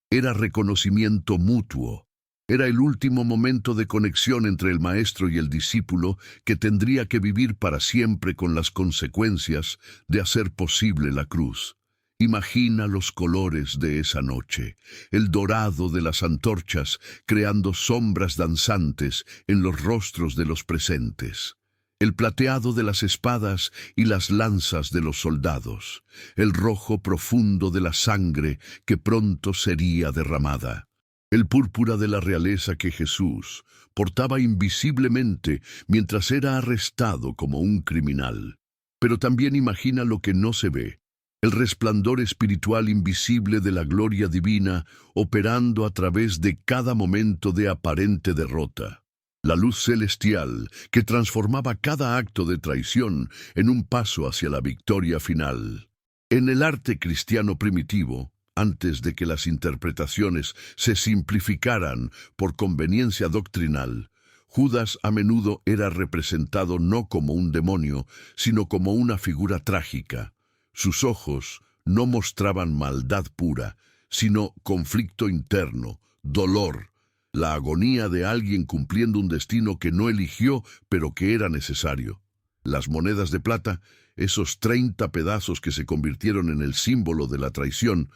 era reconocimiento mutuo. Era el último momento de conexión entre el maestro y el discípulo que tendría que vivir para siempre con las consecuencias de hacer posible la cruz. Imagina los colores de esa noche, el dorado de las antorchas creando sombras danzantes en los rostros de los presentes. El plateado de las espadas y las lanzas de los soldados, el rojo profundo de la sangre que pronto sería derramada. El púrpura de la realeza que Jesús portaba invisiblemente mientras era arrestado como un criminal. Pero también imagina lo que no se ve, el resplandor espiritual invisible de la gloria divina operando a través de cada momento de aparente derrota. la luz celestial que transformaba cada acto de traición en un paso hacia la victoria final. En el arte cristiano primitivo, antes de que las interpretaciones se simplificaran por conveniencia doctrinal, Judas a menudo era representado no como un demonio, sino como una figura trágica. Sus ojos no mostraban maldad pura, sino conflicto interno, dolor, la agonía de alguien cumpliendo un destino que no eligió, pero que era necesario. Las monedas de plata, esos 30 pedazos que se convirtieron en el símbolo de la traición,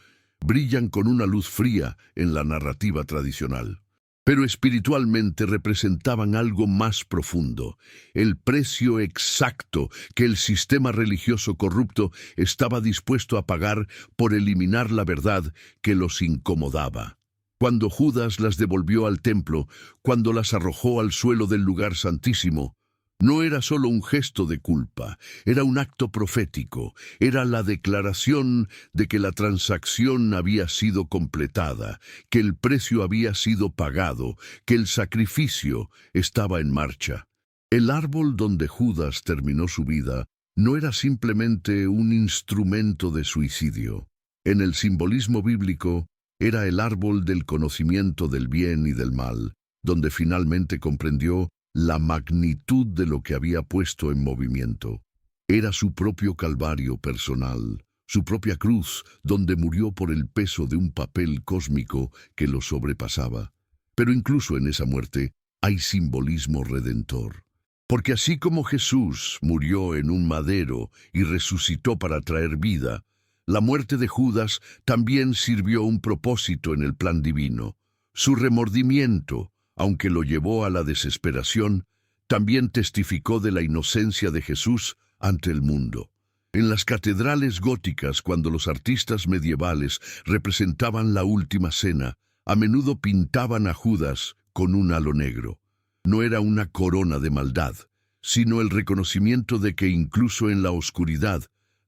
brillan con una luz fría en la narrativa tradicional. Pero espiritualmente representaban algo más profundo, el precio exacto que el sistema religioso corrupto estaba dispuesto a pagar por eliminar la verdad que los incomodaba. Cuando Judas las devolvió al templo, cuando las arrojó al suelo del lugar santísimo, no era solo un gesto de culpa, era un acto profético, era la declaración de que la transacción había sido completada, que el precio había sido pagado, que el sacrificio estaba en marcha. El árbol donde Judas terminó su vida no era simplemente un instrumento de suicidio. En el simbolismo bíblico, era el árbol del conocimiento del bien y del mal, donde finalmente comprendió la magnitud de lo que había puesto en movimiento. Era su propio calvario personal, su propia cruz, donde murió por el peso de un papel cósmico que lo sobrepasaba. Pero incluso en esa muerte hay simbolismo redentor. Porque así como Jesús murió en un madero y resucitó para traer vida, la muerte de Judas también sirvió un propósito en el plan divino. Su remordimiento, aunque lo llevó a la desesperación, también testificó de la inocencia de Jesús ante el mundo. En las catedrales góticas, cuando los artistas medievales representaban la última cena, a menudo pintaban a Judas con un halo negro. No era una corona de maldad, sino el reconocimiento de que incluso en la oscuridad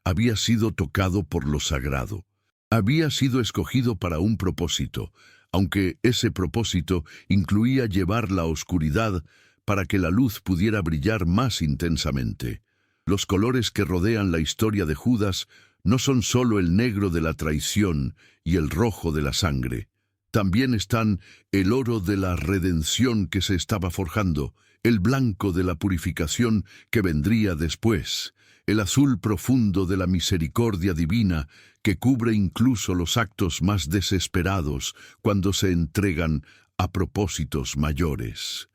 había sido tocado por lo sagrado. Había sido escogido para un propósito, aunque ese propósito incluía llevar la oscuridad para que la luz pudiera brillar más intensamente. Los colores que rodean la historia de Judas no son solo el negro de la traición y el rojo de la sangre. También están el oro de la redención que se estaba forjando, el blanco de la purificación que vendría después, el azul profundo de la misericordia divina que cubre incluso los actos más desesperados cuando se entregan a propósitos mayores.